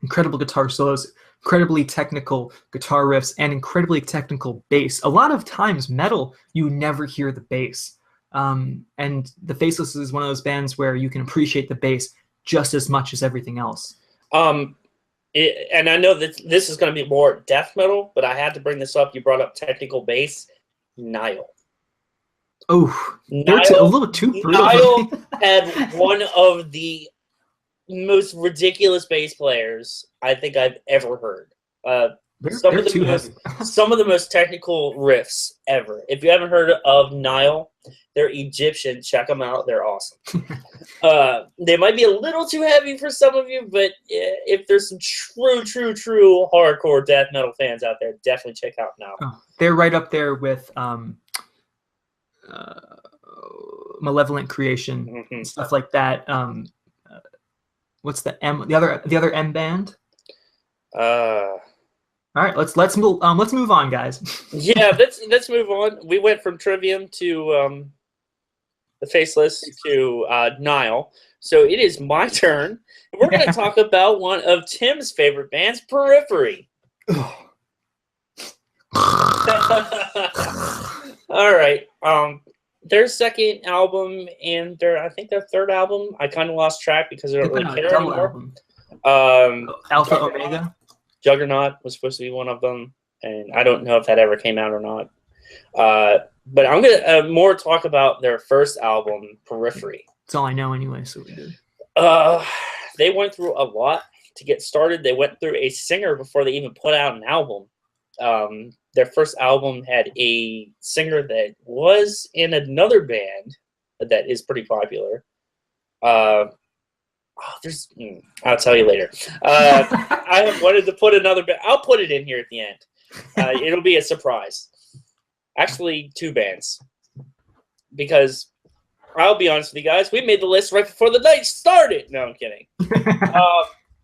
incredible guitar solos, incredibly technical guitar riffs, and incredibly technical bass. A lot of times, metal, you never hear the bass. And the Faceless is one of those bands where you can appreciate the bass just as much as everything else. And I know that this is going to be more death metal, but I had to bring this up. You brought up technical bass. Nile. Oh, they're a little too brutal. Nile had one of the most ridiculous bass players I think I've ever heard. Some of the most technical riffs ever. If you haven't heard of Nile, they're Egyptian. Check them out. They're awesome. They might be a little too heavy for some of you, but if there's some true hardcore death metal fans out there, definitely check out Nile. Oh, they're right up there with Malevolent Creation, stuff like that. What's the M? The other M band? All right, let's move on, guys. Yeah, let's move on. We went from Trivium to the Faceless to Nile, so it is my turn. We're going to talk about one of Tim's favorite bands, Periphery. All right. Their second album and I think their third album, I kind of lost track because I don't really care anymore. Alpha Omega. Juggernaut was supposed to be one of them, and I don't know if that ever came out or not. But I'm gonna more talk about their first album, Periphery. That's all I know anyway, so we did. They went through a lot to get started. They went through a singer before they even put out an album. Their first album had a singer that was in another band that is pretty popular. I'll tell you later. I wanted to put another band. I'll put it in here at the end. It'll be a surprise. Actually, 2 bands. Because I'll be honest with you guys, we made the list right before the night started. No, I'm kidding.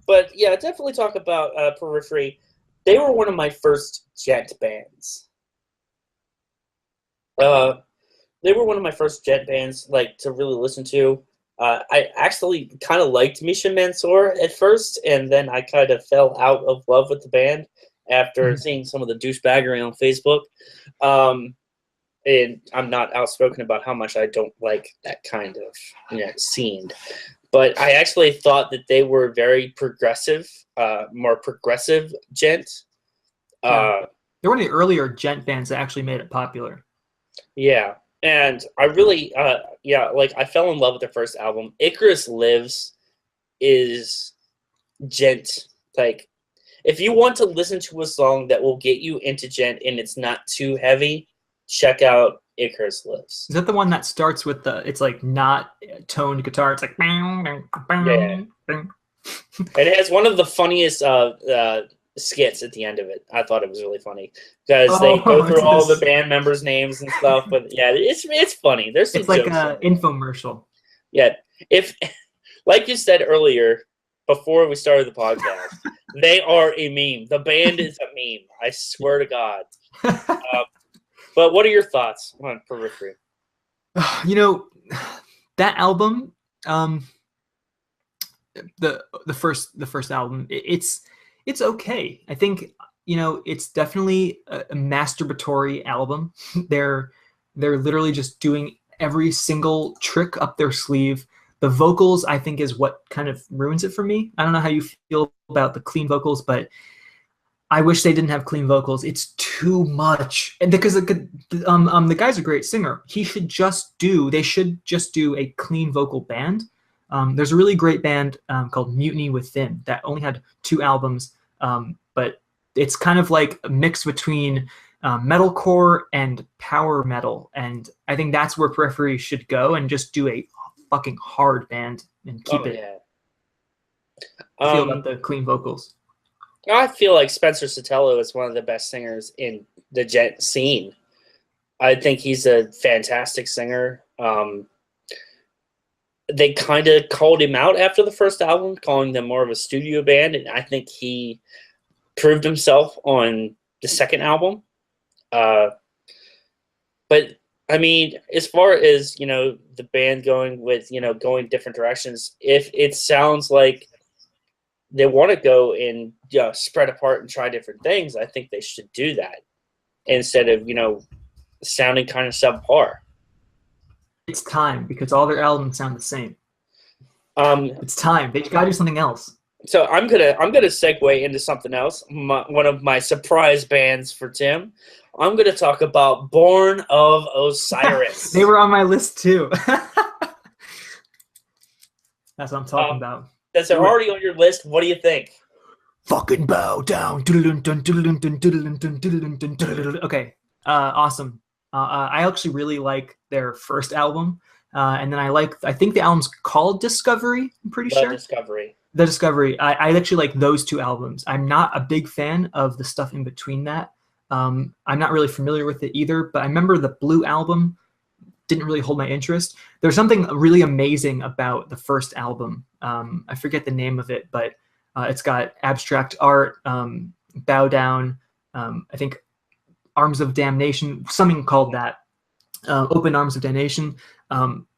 But yeah, definitely talk about Periphery. They were one of my first gent bands. They were one of my first gent bands, like, to really listen to. I actually kind of liked Misha Mansour at first, and then I kind of fell out of love with the band after seeing some of the douchebaggery on Facebook. And I'm not outspoken about how much I don't like that kind of scene. But I actually thought that they were very progressive, more progressive gent. They're one of the earlier gent bands that actually made it popular. Yeah. And I really, I fell in love with their first album. Icarus Lives is gent. Like, if you want to listen to a song that will get you into gent and it's not too heavy, check out Icarus Lives. Is that the one that starts with it's like not toned guitar? It's like yeah. And it has one of the funniest skits at the end of it. I thought it was really funny because they go through all the band members' names and stuff. But yeah, it's funny. There's some it's like an infomercial. Yeah, if like you said earlier before we started the podcast, they are a meme. The band is a meme. I swear to God. But what are your thoughts on Periphery? That album, the first album, it's okay. I think it's definitely a masturbatory album. They're literally just doing every single trick up their sleeve. The vocals, I think, is what kind of ruins it for me. I don't know how you feel about the clean vocals, but I wish they didn't have clean vocals. It's too much, and because the guy's a great singer. They should just do a clean vocal band. There's a really great band called Mutiny Within that only had 2 albums, but it's kind of like a mix between metalcore and power metal, and I think that's where Periphery should go and just do a fucking hard band and keep it. Yeah. Feel about the clean vocals. I feel like Spencer Sotelo is one of the best singers in the gent scene. I think he's a fantastic singer. They kind of called him out after the first album, calling them more of a studio band, and I think he proved himself on the second album. But I mean, as far as the band going with going different directions, if it sounds like they want to go and spread apart and try different things, I think they should do that instead of sounding kind of subpar. It's time, because all their albums sound the same. It's time. They got to do something else. So I'm gonna segue into something else. One of my surprise bands for Tim. I'm gonna talk about Born of Osiris. They were on my list too. That's what I'm talking about. That's already on your list. What do you think? Fucking bow down. Okay. Awesome. I actually really like their first album. And then I think the album's called Discovery. I'm pretty sure. The Discovery. I actually like those 2 albums. I'm not a big fan of the stuff in between that. I'm not really familiar with it either, but I remember the Blue album didn't really hold my interest. There's something really amazing about the first album. I forget the name of it, but it's got Abstract Art, Bow Down, I think Arms of Damnation, something called that. Open Arms of Damnation.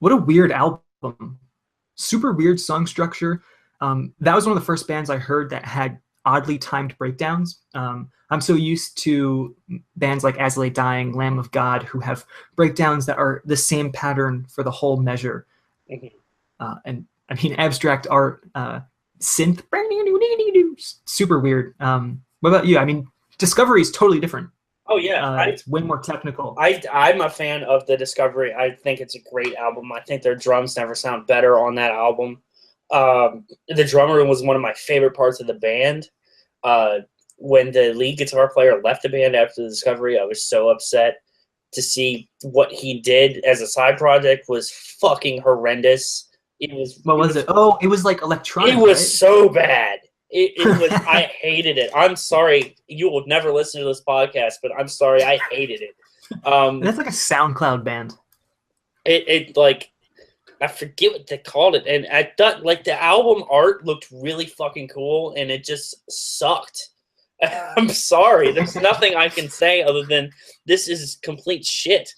What a weird album. Super weird song structure. That was one of the first bands I heard that had oddly timed breakdowns. I'm so used to bands like As Lay Dying, Lamb of God, who have breakdowns that are the same pattern for the whole measure. Mm-hmm. And I mean, Abstract Art, synth, super weird. What about you? I mean, Discovery is totally different. Oh yeah, It's way more technical. I'm a fan of the Discovery. I think it's a great album. I think their drums never sound better on that album. The drummer was one of my favorite parts of the band. When the lead guitar player left the band after the Discovery, I was so upset to see what he did as a side project was fucking horrendous. It was. What was it? Oh, it was like electronic. It was right? so bad. It was. I hated it. I'm sorry. You will never listen to this podcast, but I'm sorry. I hated it. That's like a SoundCloud band. It like I forget what they called it, and I thought like the album art looked really fucking cool, and it just sucked. I'm sorry. There's nothing I can say other than this is complete shit.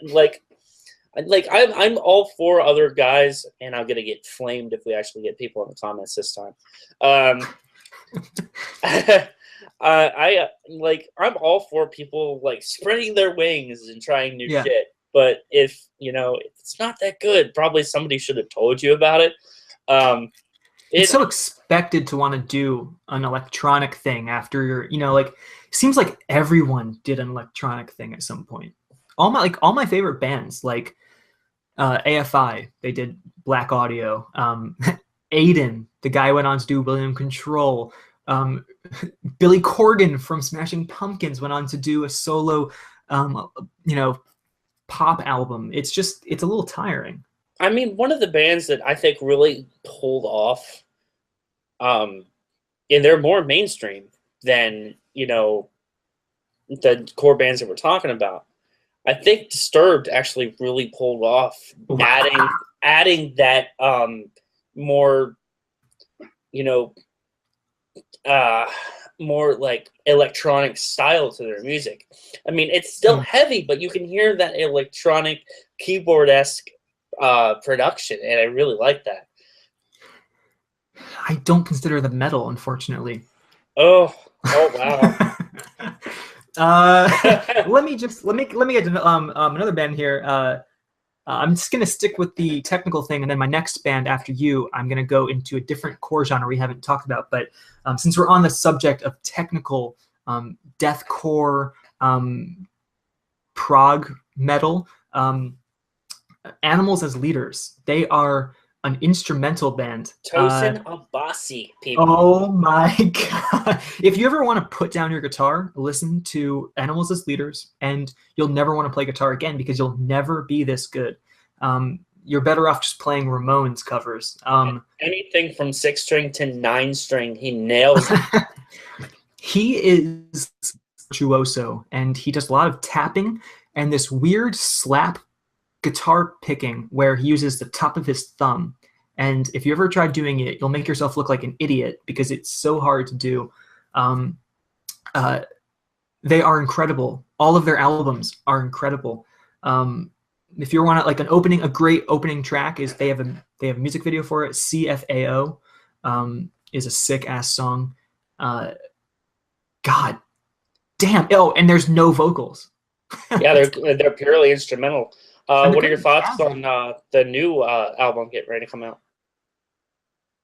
like I'm all for other guys, and I'm gonna get flamed if we actually get people in the comments this time. I'm all for people like spreading their wings and trying new shit. But if it's not that good, probably somebody should have told you about it. It's so expected to want to do an electronic thing after it seems like everyone did an electronic thing at some point. All my favorite bands, like AFI, they did Black Audio. Aiden, the guy went on to do William Control. Billy Corgan from Smashing Pumpkins went on to do a solo, pop album. It's a little tiring. I mean, one of the bands that I think really pulled off, and they're more mainstream than, the core bands that we're talking about. I think Disturbed actually really pulled off adding that more, more like electronic style to their music. I mean, it's still heavy, but you can hear that electronic keyboard-esque production, and I really like that. I don't consider them metal, unfortunately. Oh wow. Let me get to another band here. I'm just gonna stick with the technical thing, and then my next band after you, I'm gonna go into a different core genre we haven't talked about. But since we're on the subject of technical deathcore, prog metal, Animals as Leaders, they are an instrumental band. Tosin Abasi, people. Oh my god. If you ever want to put down your guitar, listen to Animals as Leaders, and you'll never want to play guitar again because you'll never be this good. You're better off just playing Ramones covers. Anything from 6-string to 9-string, he nails it. He is virtuoso, and he does a lot of tapping and this weird slap guitar picking where he uses the top of his thumb. And if you ever try doing it, you'll make yourself look like an idiot because it's so hard to do. They are incredible. All of their albums are incredible. If you want a great opening track is they have a music video for it. CFAO is a sick ass song. God damn. Oh, and there's no vocals. Yeah, they're purely instrumental. What are your thoughts on the new album getting ready to come out?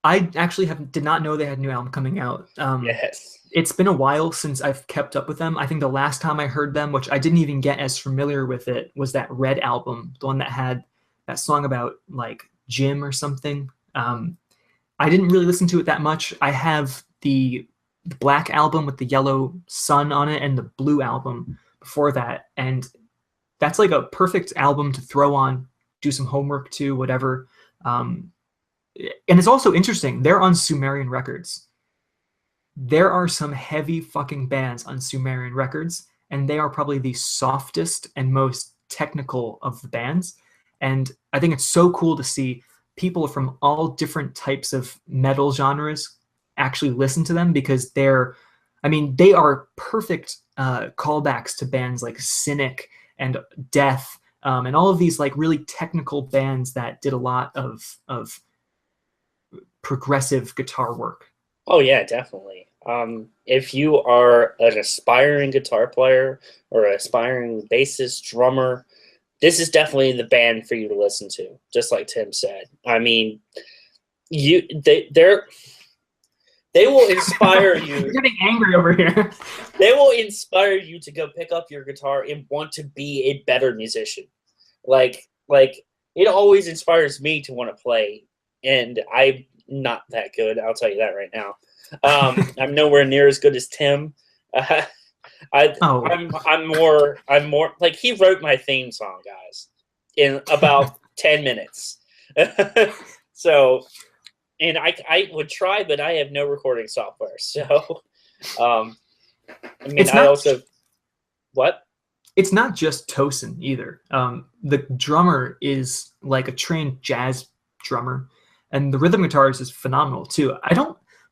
I actually did not know they had a new album coming out. Yes. It's been a while since I've kept up with them. I think the last time I heard them, which I didn't even get as familiar with it, was that Red album, the one that had that song about like Jim or something. I didn't really listen to it that much. I have the Black album with the yellow sun on it and the Blue album before that. And that's like a perfect album to throw on, do some homework to, whatever. And it's also interesting. They're on Sumerian Records. There are some heavy fucking bands on Sumerian Records, and they are probably the softest and most technical of the bands. And I think it's so cool to see people from all different types of metal genres actually listen to them because they are perfect callbacks to bands like Cynic and Death, and all of these like really technical bands that did a lot of progressive guitar work. Oh yeah, definitely. If you are an aspiring guitar player or an aspiring bassist, drummer, this is definitely the band for you to listen to. Just like Tim said. I mean, they're They will inspire you. You're getting angry over here. They will inspire you to go pick up your guitar and want to be a better musician. Like it always inspires me to want to play, and I'm not that good. I'll tell you that right now. I'm nowhere near as good as Tim. I'm more like he wrote my theme song, guys, in about 10 minutes. So, and I would try, but I have no recording software. So, I mean, what? It's not just Tosin either. The drummer is like a trained jazz drummer, and the rhythm guitarist is phenomenal too.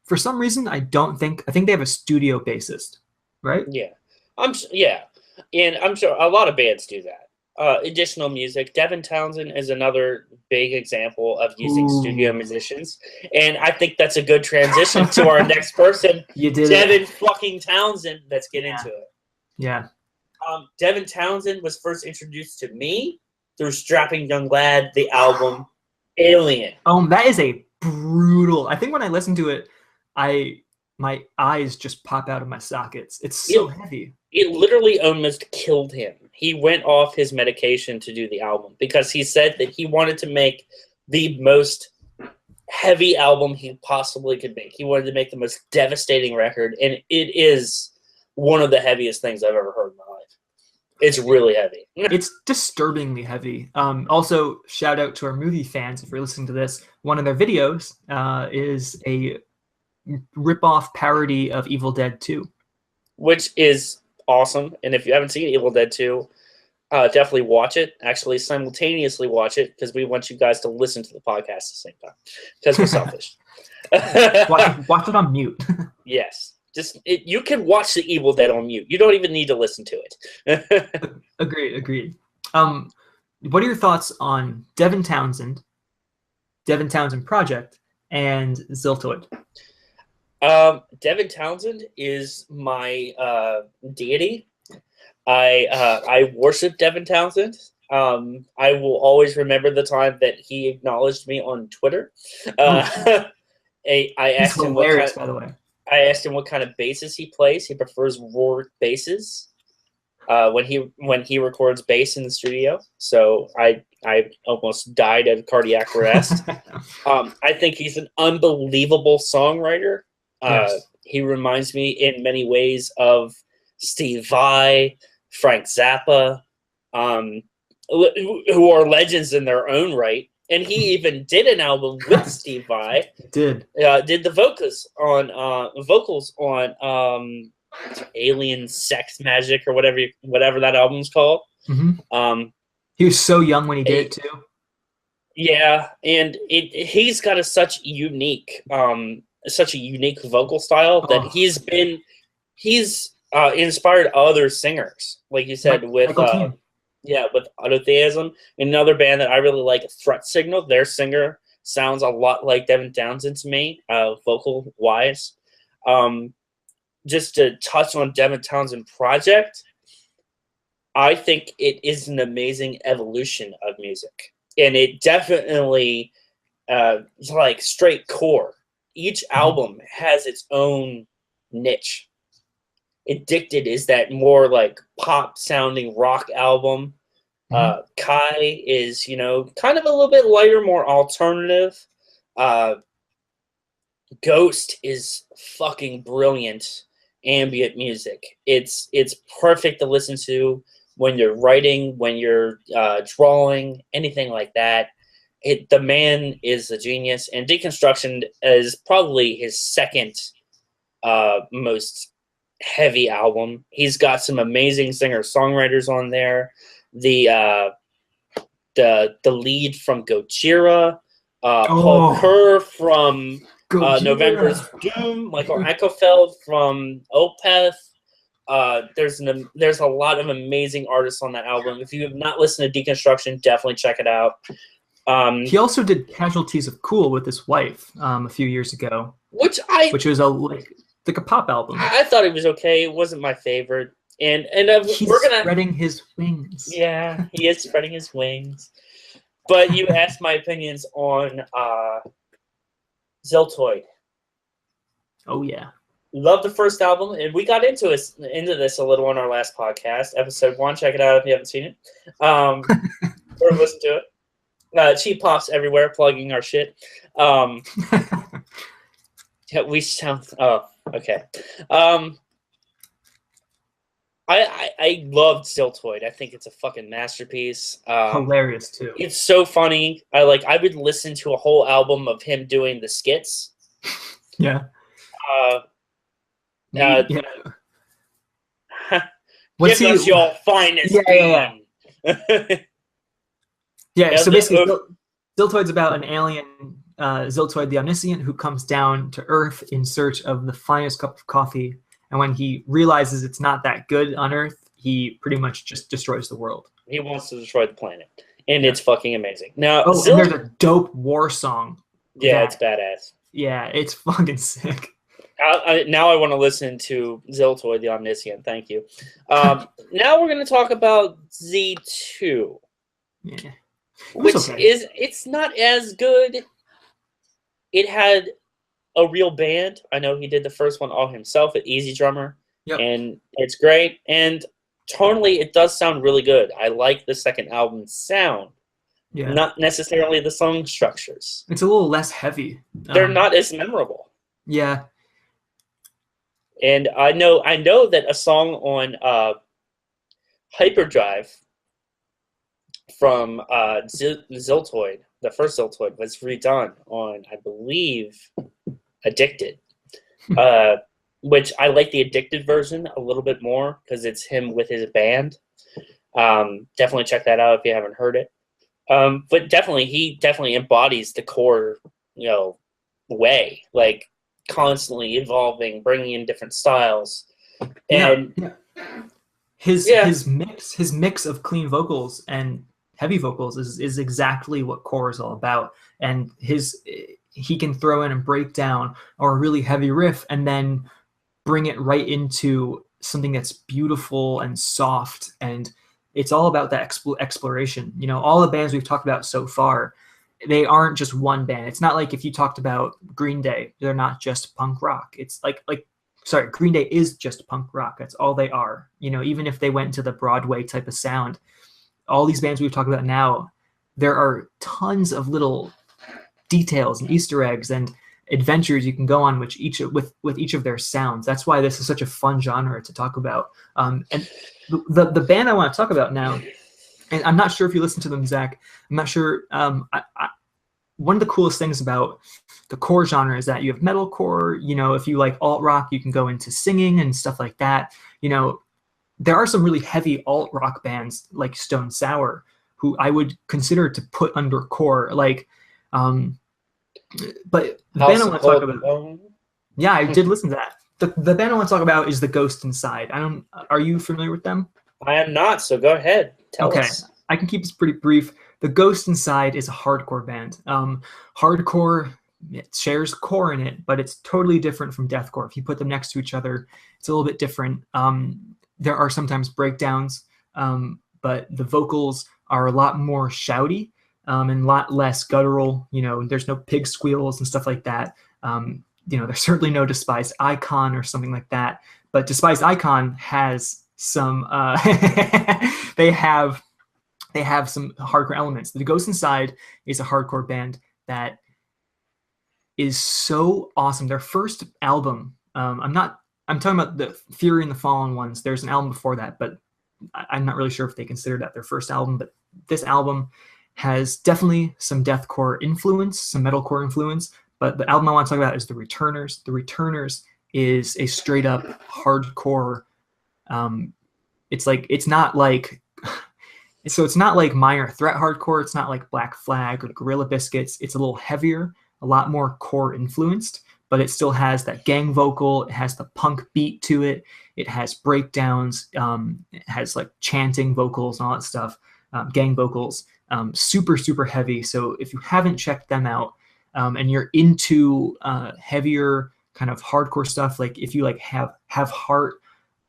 For some reason, I think they have a studio bassist, right? Yeah, and I'm sure a lot of bands do that. Additional music. Devin Townsend is another big example of using studio musicians, and I think that's a good transition to our next person. You did Devin fucking Townsend. Let's get into it. Yeah. Devin Townsend was first introduced to me through Strapping Young Lad, the album Alien. That is a brutal. I think when I listen to it, my eyes just pop out of my sockets. It's so heavy. It literally almost killed him. He went off his medication to do the album because he said that he wanted to make the most heavy album he possibly could make. He wanted to make the most devastating record, and it is one of the heaviest things I've ever heard in my life. It's really heavy. It's disturbingly heavy. Also, shout out to our movie fans if you're listening to this. One of their videos is a rip-off parody of Evil Dead 2. Which is awesome. And if you haven't seen Evil Dead 2, definitely watch it. Actually, simultaneously watch it because we want you guys to listen to the podcast at the same time because we're selfish. Watch it on mute. Yes. You can watch the Evil Dead on mute. You don't even need to listen to it. Agreed. What are your thoughts on Devin Townsend Project, and Ziltoid? Devin Townsend is my deity. I worship Devin Townsend. I will always remember the time that he acknowledged me on Twitter. I asked him by the way. I asked him what kind of basses he plays. He prefers Rourke basses when he records bass in the studio. So I almost died of cardiac arrest. I think he's an unbelievable songwriter. Yes. He reminds me in many ways of Steve Vai, Frank Zappa, who are legends in their own right. And he even did an album with Steve Vai. Did the vocals on Alien Sex Magic or whatever that album's called. Mm-hmm. He was so young when he did it too. Yeah, and he's got such a unique vocal style that he's inspired other singers, like you said, with Autotheism. Another band that I really like, Threat Signal. Their singer sounds a lot like Devin Townsend to me, vocal wise. Just to touch on Devin Townsend Project, I think it is an amazing evolution of music, and it definitely is like straight core. Each album has its own niche. Addicted is that more like pop sounding rock album. Kai is, kind of a little bit lighter, more alternative. Ghost is fucking brilliant ambient music. It's perfect to listen to when you're writing, when you're drawing, anything like that. The man is a genius, and Deconstruction is probably his second most heavy album. He's got some amazing singer-songwriters on there. The lead from Gojira, Paul Kerr from November's Doom, Michael Eichelfeld from Opeth. There's a lot of amazing artists on that album. If you have not listened to Deconstruction, definitely check it out. He also did Casualties of Cool with his wife a few years ago, which was like a pop album. I thought it was okay. It wasn't my favorite. And he's spreading his wings. Yeah, he is spreading his wings. But you asked my opinions on Ziltoid. Oh yeah. Love the first album, and we got into this a little on our last podcast, episode 1. Check it out if you haven't seen it, or listen to it. Cheap Pops everywhere, plugging our shit. We sound. Oh, okay. I loved Ziltoid. I think it's a fucking masterpiece. Hilarious too. It's so funny. I would listen to a whole album of him doing the skits. Yeah. Yeah. What's Give us your finest yeah. Yeah, so basically, Ziltoid's about an alien, Ziltoid the Omniscient, who comes down to Earth in search of the finest cup of coffee. And when he realizes it's not that good on Earth, he pretty much just destroys the world. He wants to destroy the planet. And it's fucking amazing. Now, and there's a dope war song. Yeah, it's badass. Yeah, it's fucking sick. Now I want to listen to Ziltoid the Omniscient. Thank you. Now we're going to talk about Z2. Yeah. Which it's not as good. It had a real band. I know he did the first one all himself at Easy Drummer. Yep. And it's great. And tonally, it does sound really good. I like the second album's sound. Yeah. Not necessarily the song structures. It's a little less heavy. They're not as memorable. Yeah. And I know that a song on Hyperdrive from Ziltoid, the first Ziltoid, was redone on, I believe, Addicted. Which I like the Addicted version a little bit more because it's him with his band. Definitely check that out if you haven't heard it. But he definitely embodies the core, way, like constantly evolving, bringing in different styles. And his mix of clean vocals and heavy vocals is exactly what core is all about. And he can throw in a breakdown or a really heavy riff and then bring it right into something that's beautiful and soft, and it's all about that exploration. All the bands we've talked about so far, they aren't just one band. It's not like if you talked about Green Day, they're not just punk rock. It's sorry, Green Day is just punk rock. That's all they are. Even if they went into the Broadway type of sound, all these bands we've talked about now, there are tons of little details and Easter eggs and adventures you can go on with each of their sounds. That's why this is such a fun genre to talk about. And the band I want to talk about now, and I'm not sure if you listen to them, Zach. I'm not sure. One of the coolest things about the core genre is that you have metalcore. If you like alt rock, you can go into singing and stuff like that. There are some really heavy alt rock bands like Stone Sour, who I would consider to put under core. But the band I want to talk about. Yeah, I did listen to that. The band I want to talk about is The Ghost Inside. Are you familiar with them? I am not, so go ahead. Tell us. I can keep this pretty brief. The Ghost Inside is a hardcore band. Hardcore, it shares core in it, but it's totally different from deathcore. If you put them next to each other, it's a little bit different. There are sometimes breakdowns, but the vocals are a lot more shouty and a lot less guttural. There's no pig squeals and stuff like that. There's certainly no Despised Icon or something like that. But Despised Icon has some. They have some hardcore elements. The Ghost Inside is a hardcore band that is so awesome. Their first album, I'm talking about the Fury and the Fallen ones. There's an album before that, but I'm not really sure if they consider that their first album. But this album has definitely some deathcore influence, some metalcore influence. But the album I want to talk about is The Returners. The Returners is a straight up hardcore. It's not like Minor Threat hardcore. It's not like Black Flag or Gorilla Biscuits. It's a little heavier, a lot more core influenced, but it still has that gang vocal. It has the punk beat to it. It has breakdowns. It has like chanting vocals and all that stuff, gang vocals. Super, super heavy. So if you haven't checked them out and you're into heavier kind of hardcore stuff, like if you like have Heart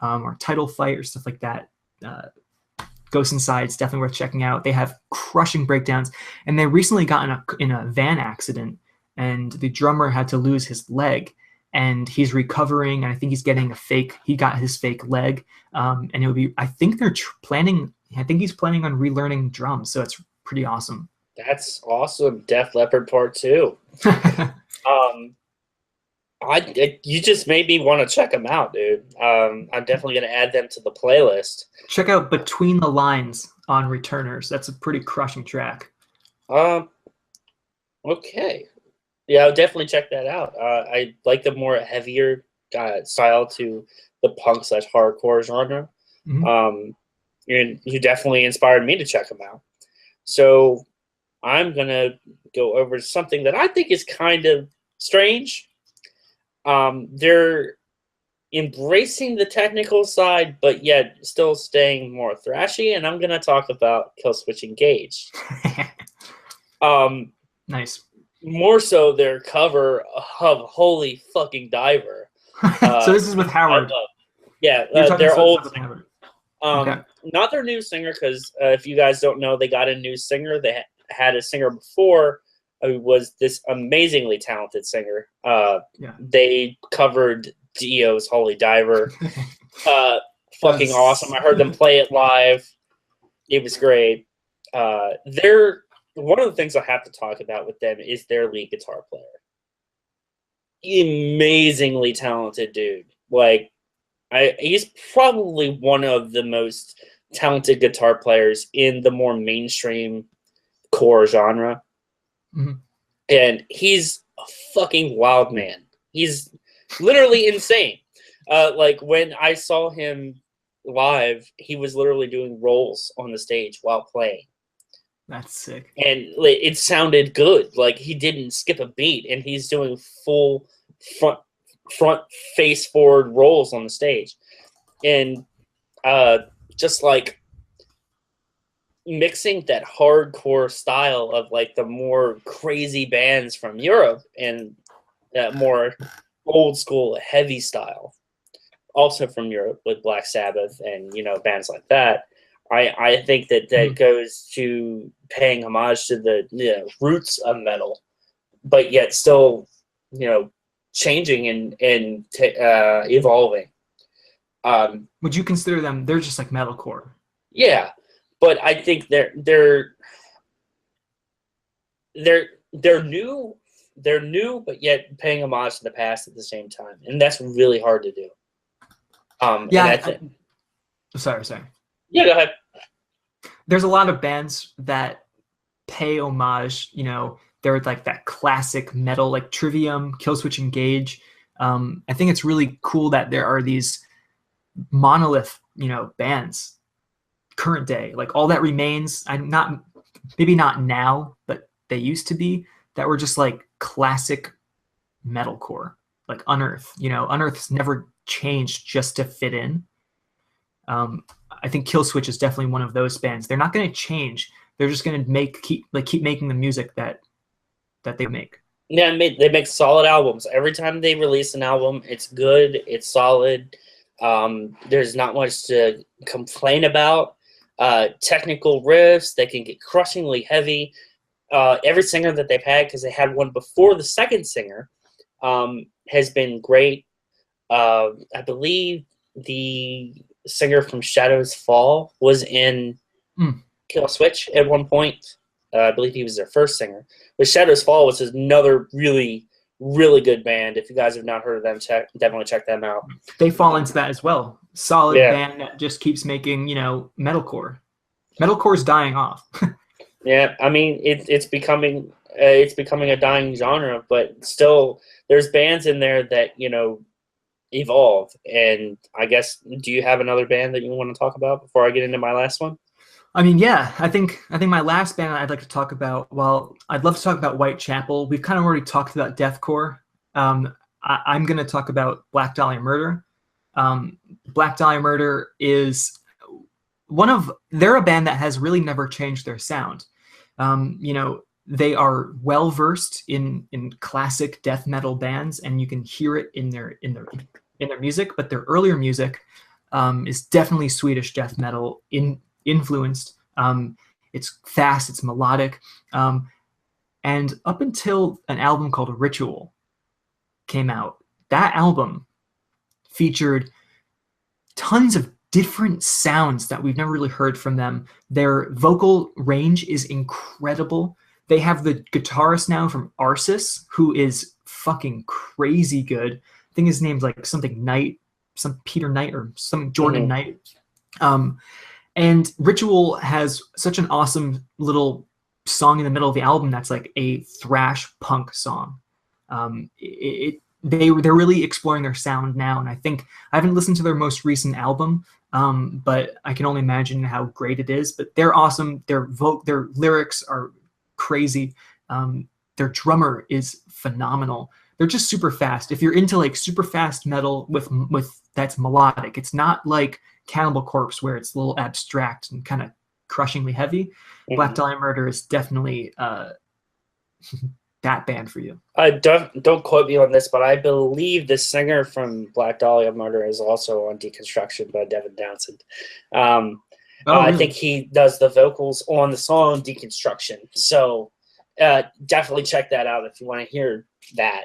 or Title Fight or stuff like that, Ghost Inside is definitely worth checking out. They have crushing breakdowns, and they recently got in a van accident, and the drummer had to lose his leg, and he's recovering. And I think he's getting he got his fake leg. And it would be, I think he's planning on relearning drums. So it's pretty awesome. That's awesome. Def Leppard Part 2. You just made me want to check them out, dude. I'm definitely going to add them to the playlist. Check out Between the Lines on Returners. That's a pretty crushing track. Okay. Yeah, I'll definitely check that out. I like the more heavier style to the punk/hardcore genre. Mm-hmm. You definitely inspired me to check them out. So I'm going to go over something that I think is kind of strange. They're embracing the technical side, but yet still staying more thrashy, and I'm going to talk about Killswitch Engage. Nice. More so their cover of Holy Fucking Diver. So this is with Howard. Their old singer. Okay. Not their new singer, because if you guys don't know, they got a new singer. They had a singer before who was this amazingly talented singer. They covered Dio's Holy Diver. Fucking awesome. I heard them play it live. It was great. One of the things I have to talk about with them is their lead guitar player. Amazingly talented dude. Like, he's probably one of the most talented guitar players in the more mainstream core genre. Mm-hmm. And he's a fucking wild man. He's literally insane. Like, when I saw him live, he was literally doing rolls on the stage while playing. That's sick. And it sounded good. Like, he didn't skip a beat, and he's doing full front face forward rolls on the stage. And just like mixing that hardcore style of like the more crazy bands from Europe and that more old school heavy style, also from Europe with Black Sabbath and, bands like that. I think that goes to paying homage to the roots of metal, but yet still, changing and evolving. Would you consider them? They're just like metalcore. Yeah, but I think they're new. They're new, but yet paying homage to the past at the same time, and that's really hard to do. Sorry. Yeah, go ahead. There's a lot of bands that pay homage. They're like that classic metal, like Trivium, Killswitch Engage. I think it's really cool that there are these monolith, bands, current day, like All That Remains. Maybe not now, but they used to be, that were just like classic metalcore, like Unearth. Unearth's never changed just to fit in. I think Killswitch is definitely one of those bands. They're not going to change. They're just going to keep making the music that they make. Yeah, they make solid albums. Every time they release an album, it's good, it's solid. There's not much to complain about. Technical riffs, they can get crushingly heavy. Every singer that they've had, because they had one before the second singer, has been great. I believe the singer from Shadows Fall was in Killswitch at one point. I believe he was their first singer. But Shadows Fall was another really, really good band. If you guys have not heard of them, definitely check them out. They fall into that as well. Solid band that just keeps making, metalcore. Metalcore's dying off. Yeah, I mean it's becoming a dying genre, but still there's bands in there that evolve. And I guess, do you have another band that you want to talk about before I get into my last one? I mean, yeah, I think my last band I'd like to talk about, I'd love to talk about Whitechapel. We've kind of already talked about deathcore. I'm going to talk about Black Dahlia Murder. Black Dahlia Murder is they're a band that has really never changed their sound. They are well versed in classic death metal bands, and you can hear it in their music. But their earlier music is definitely Swedish death metal influenced. It's fast, it's melodic, and up until an album called Ritual came out, that album featured tons of different sounds that we've never really heard from them. Their vocal range is incredible. They have the guitarist now from Arsis, who is fucking crazy good. I think his name's like something Knight, some Peter Knight or some Jordan Knight. And Ritual has such an awesome little song in the middle of the album that's like a thrash punk song. They're really exploring their sound now, and I think I haven't listened to their most recent album, but I can only imagine how great it is. But they're awesome. Their lyrics are crazy. Their drummer is phenomenal. They're just super fast. If you're into like super fast metal with that's melodic, it's not like Cannibal Corpse where it's a little abstract and kind of crushingly heavy. Black Dahlia Murder is definitely that band for you. I don't quote me on this, but I believe the singer from Black Dahlia Murder is also on Deconstruction by Devin Townsend. Really? I think he does the vocals on the song Deconstruction. So definitely check that out if you want to hear that,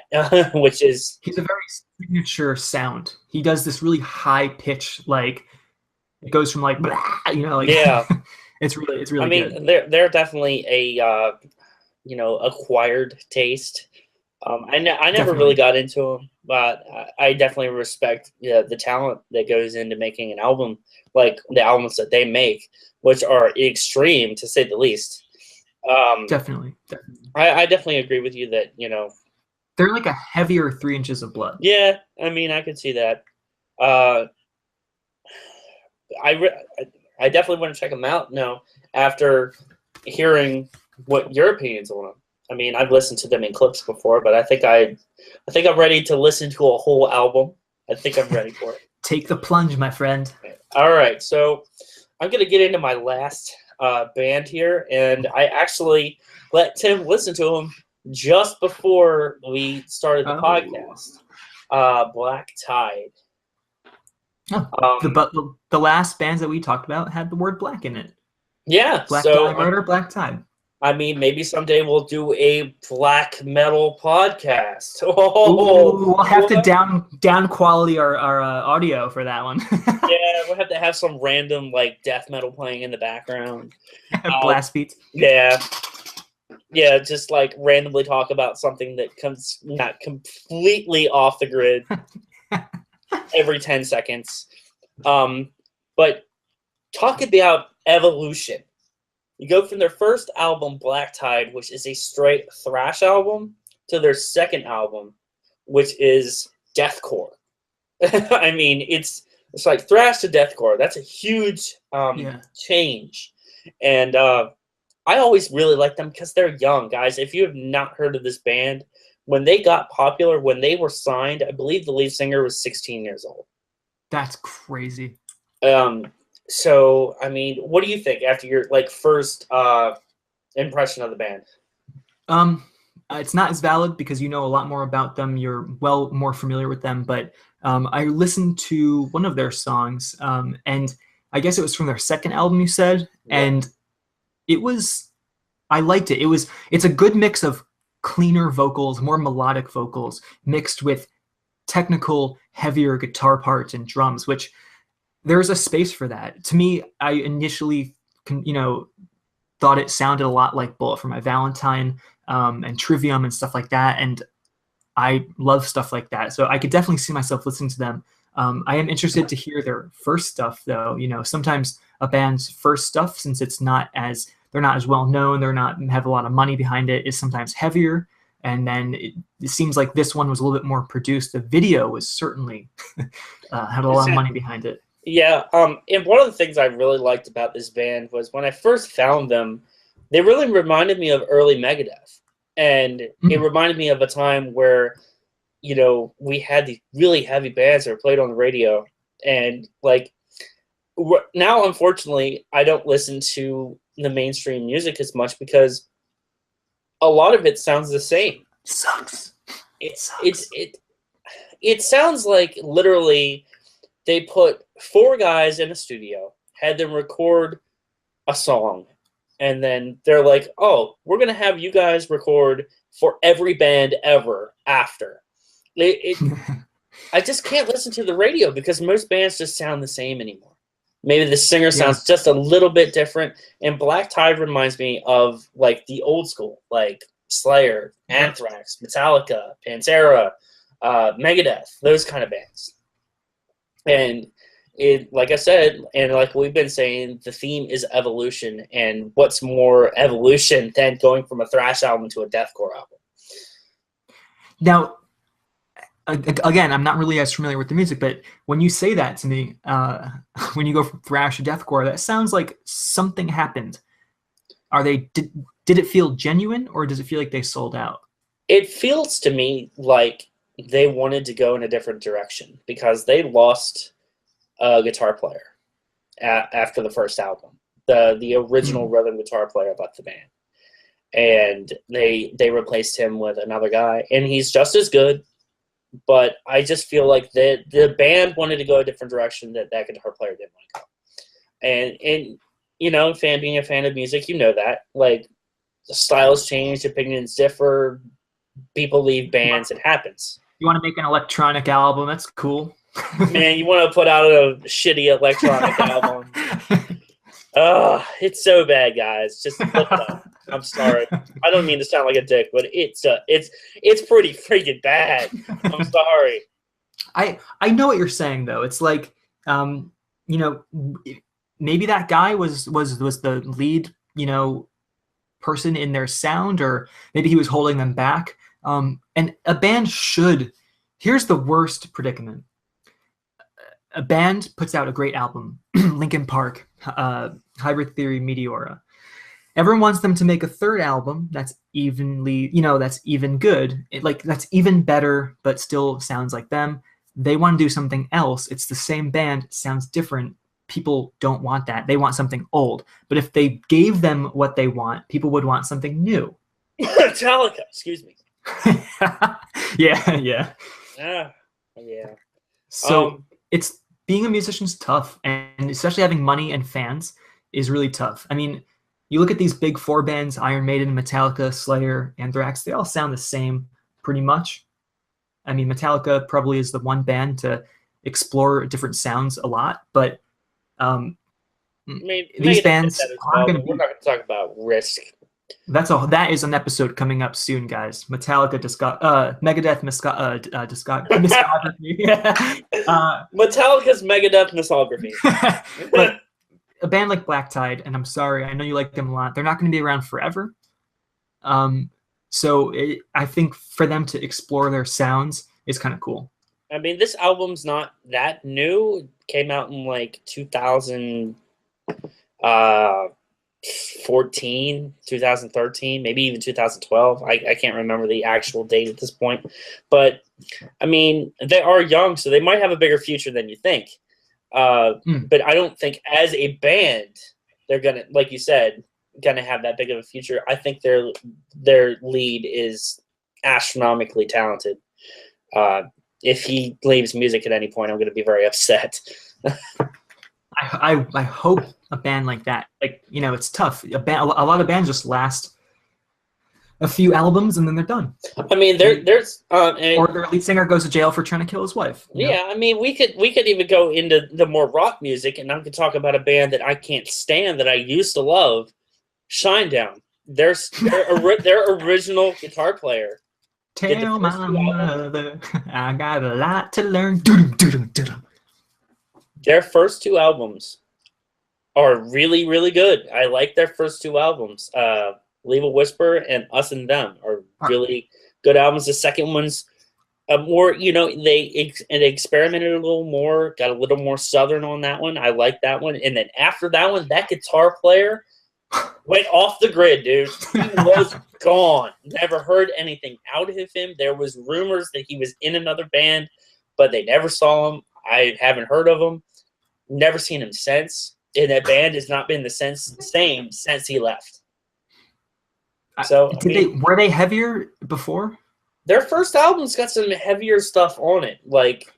which is... He's a very signature sound. He does this really high pitch, like, it goes from like, blah, you know, like... Yeah. It's really good. I mean, they're definitely a... acquired taste. I never really got into them, but I definitely respect the talent that goes into making an album, like the albums that they make, which are extreme to say the least. Definitely. I definitely agree with you that they're like a heavier 3 inches of blood. Yeah, I mean, I could see that. I definitely want to check them out now after hearing what your opinions on them. I mean, I've listened to them in clips before, but I think I'm ready to listen to a whole album. I think I'm ready for it. Take the plunge, my friend. All right, so I'm gonna get into my last band here, and I actually let Tim listen to them just before we started the podcast. Black Tide. Oh, the last bands that we talked about had the word black in it. Yeah. Black Dahlia Murder, Black Tide. I mean, maybe someday we'll do a black metal podcast. We'll have to down quality our audio for that one. Yeah, we'll have to have some random like death metal playing in the background. Blast beats. Yeah. Yeah, just like randomly talk about something that comes not completely off the grid every 10 seconds. But talk about evolution. You go from their first album, Black Tide, which is a straight thrash album, to their second album, which is deathcore. I mean, it's like thrash to deathcore. That's a huge change. And I always really like them because they're young, guys. If you have not heard of this band, when they got popular, when they were signed, I believe the lead singer was 16 years old. That's crazy. So, I mean, what do you think after your first impression of the band? It's not as valid because you know a lot more about them. You're more familiar with them. But I listened to one of their songs, and I guess it was from their second album, you said, and I liked it. It's a good mix of cleaner vocals, more melodic vocals, mixed with technical, heavier guitar parts and drums, which there's a space for that. To me, I initially, thought it sounded a lot like Bullet for My Valentine and Trivium and stuff like that, and I love stuff like that. So I could definitely see myself listening to them. I am interested to hear their first stuff, though. Sometimes a band's first stuff, since they're not as well known, have a lot of money behind it, is sometimes heavier. And then it seems like this one was a little bit more produced. The video was certainly had a lot of money behind it. Yeah, and one of the things I really liked about this band was when I first found them, they really reminded me of early Megadeth. And it reminded me of a time where, we had these really heavy bands that were played on the radio. And, now, unfortunately, I don't listen to the mainstream music as much because a lot of it sounds the same. Sucks. It sounds like literally they put 4 guys in a studio, had them record a song, and then they're like, oh, we're going to have you guys record for every band ever after. I just can't listen to the radio because most bands just sound the same anymore. Maybe the singer sounds just a little bit different. And Black Tide reminds me of like the old school, like Slayer, Anthrax, Metallica, Pantera, Megadeth, those kind of bands. And it, like I said, and like we've been saying, the theme is evolution. And what's more evolution than going from a thrash album to a deathcore album? Now, again, I'm not really as familiar with the music, but when you say that to me, when you go from thrash to deathcore, that sounds like something happened. Did it feel genuine, or does it feel like they sold out? It feels to me like they wanted to go in a different direction because they lost a guitar player after the first album. The original rhythm guitar player left the band, and they replaced him with another guy, and he's just as good. But I just feel like the band wanted to go a different direction that guitar player didn't want to go. And you know, being a fan of music, you know that. Like, the styles change, opinions differ, people leave bands, it happens. You want to make an electronic album, that's cool. Man, you want to put out a shitty electronic album. It's so bad, guys. Just look it up. I'm sorry. I don't mean to sound like a dick, but it's pretty freaking bad. I'm sorry. I know what you're saying though. It's like, you know, maybe that guy was the lead, you know, person in their sound, or maybe he was holding them back. And a band should. Here's the worst predicament. A band puts out a great album, Linkin Park, Hybrid Theory, Meteora. Everyone wants them to make a third album that's evenly, you know, that's even good. That's even better, but still sounds like them. They want to do something else. It's the same band, it sounds different. People don't want that. They want something old. But if they gave them what they want, people would want something new. Metallica, excuse me. Yeah. Yeah. So it's being a musician's tough, and especially having money and fans is really tough. I mean, you look at these big four bands, Iron Maiden, Metallica, Slayer, Anthrax, they all sound the same pretty much. I mean, Metallica probably is the one band to explore different sounds a lot, but these bands aren't going to be... We're not going to talk about Risk. That is an episode coming up soon, guys. Metallica, Megadeth, discography. Metallica's Megadeth discography. But a band like Black Tide, and I'm sorry, I know you like them a lot, they're not going to be around forever. So I think for them to explore their sounds is kind of cool. I mean, this album's not that new. It came out in like 2014, 2013, maybe even 2012. I can't remember the actual date at this point. But, I mean, they are young, so they might have a bigger future than you think. But I don't think as a band they're going to, like you said, going to have that big of a future. I think their lead is astronomically talented. If he leaves music at any point, I'm going to be very upset. I hope a band like that, like, you know, it's tough. A lot of bands just last a few albums and then they're done. I mean, there's or their lead singer goes to jail for trying to kill his wife. Yeah, I mean, we could even go into the more rock music, and I could talk about a band that I can't stand that I used to love, Shinedown. Their original guitar player. Tell my mother I got a lot to learn. Their first two albums are really, really good. I like their first two albums. Leave a Whisper and Us and Them are really good albums. The second one's more, you know, they experimented a little more, got a little more Southern on that one. I like that one. And then after that one, that guitar player went off the grid, dude. He was gone. Never heard anything out of him. There was rumors that he was in another band, but they never saw him. I haven't heard of him. Never seen him since. And that band has not been the same since he left. So were they heavier before? Their first album's got some heavier stuff on it, like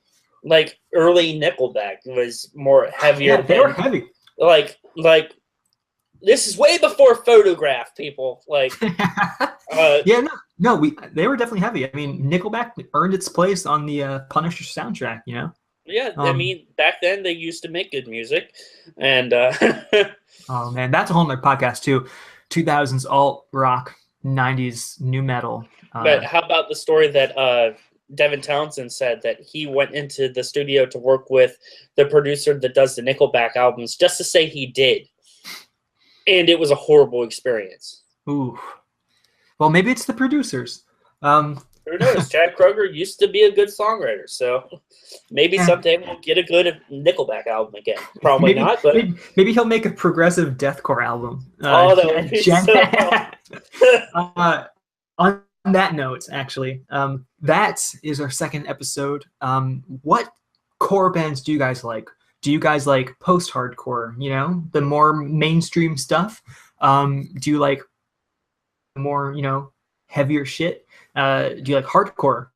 early Nickelback was more heavier. Yeah, they were heavy. Like this is way before Photograph, people. Like, yeah, No, they were definitely heavy. I mean, Nickelback earned its place on the Punisher soundtrack, you know? Yeah, I mean, back then they used to make good music, and oh man, that's a whole nother podcast too. 2000s alt rock, 90s new metal. But how about the story that Devin Townsend said that he went into the studio to work with the producer that does the Nickelback albums just to say he did, and it was a horrible experience. Ooh, well, maybe it's the producers. Who knows? Chad Kroeger used to be a good songwriter, so maybe someday we'll get a good Nickelback album again. Probably not, but maybe he'll make a progressive deathcore album. That would be so... on that note, actually, that is our second episode. What core bands do you guys like? Do you guys like post-hardcore? You know, the more mainstream stuff. Do you like more, heavier shit? Do you like hardcore?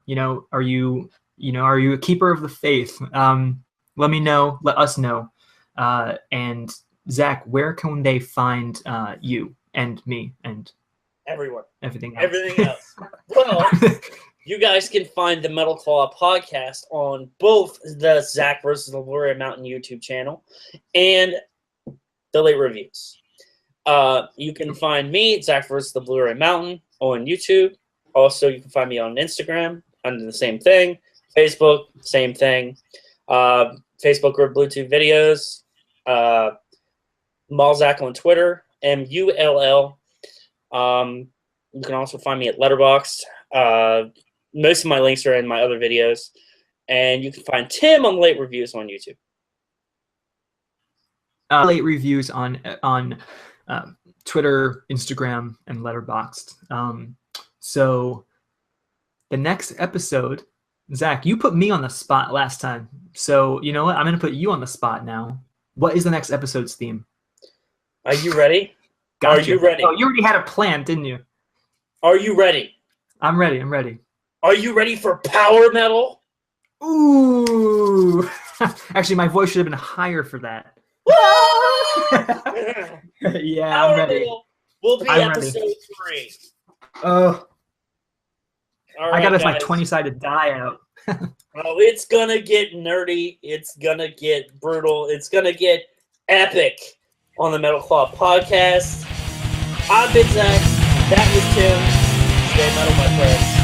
Are you a keeper of the faith? Let me know. Let us know. And Zach, where can they find you and me and everyone? Everything else. Well, you guys can find the Metal Klaw Podcast on both the Zach versus the Blue-ray Mountain YouTube channel and the Late Reviews. You can find me, Zach versus the Blue-ray Mountain, on YouTube. Also, you can find me on Instagram under the same thing. Facebook, same thing. Facebook group Blu-Tube videos. Malzak on Twitter, MULL. You can also find me at Letterboxd. Most of my links are in my other videos. And you can find Tim on Late Reviews on YouTube. Late Reviews on Twitter, Instagram, and Letterboxd. So the next episode, Zach, you put me on the spot last time. So you know what? I'm going to put you on the spot now. What is the next episode's theme? Are you ready? Gotcha. Are you ready? Oh, you already had a plan, didn't you? Are you ready? I'm ready. I'm ready. Are you ready for power metal? Ooh. Actually, my voice should have been higher for that. Yeah, power I'm ready. Metal will be episode 3. Oh. All I right, got us guys. my 20-sided die out. Oh, it's going to get nerdy. It's going to get brutal. It's going to get epic on the Metal Klaw Podcast. I've been Zach. That was Tim. Stay metal, my friends.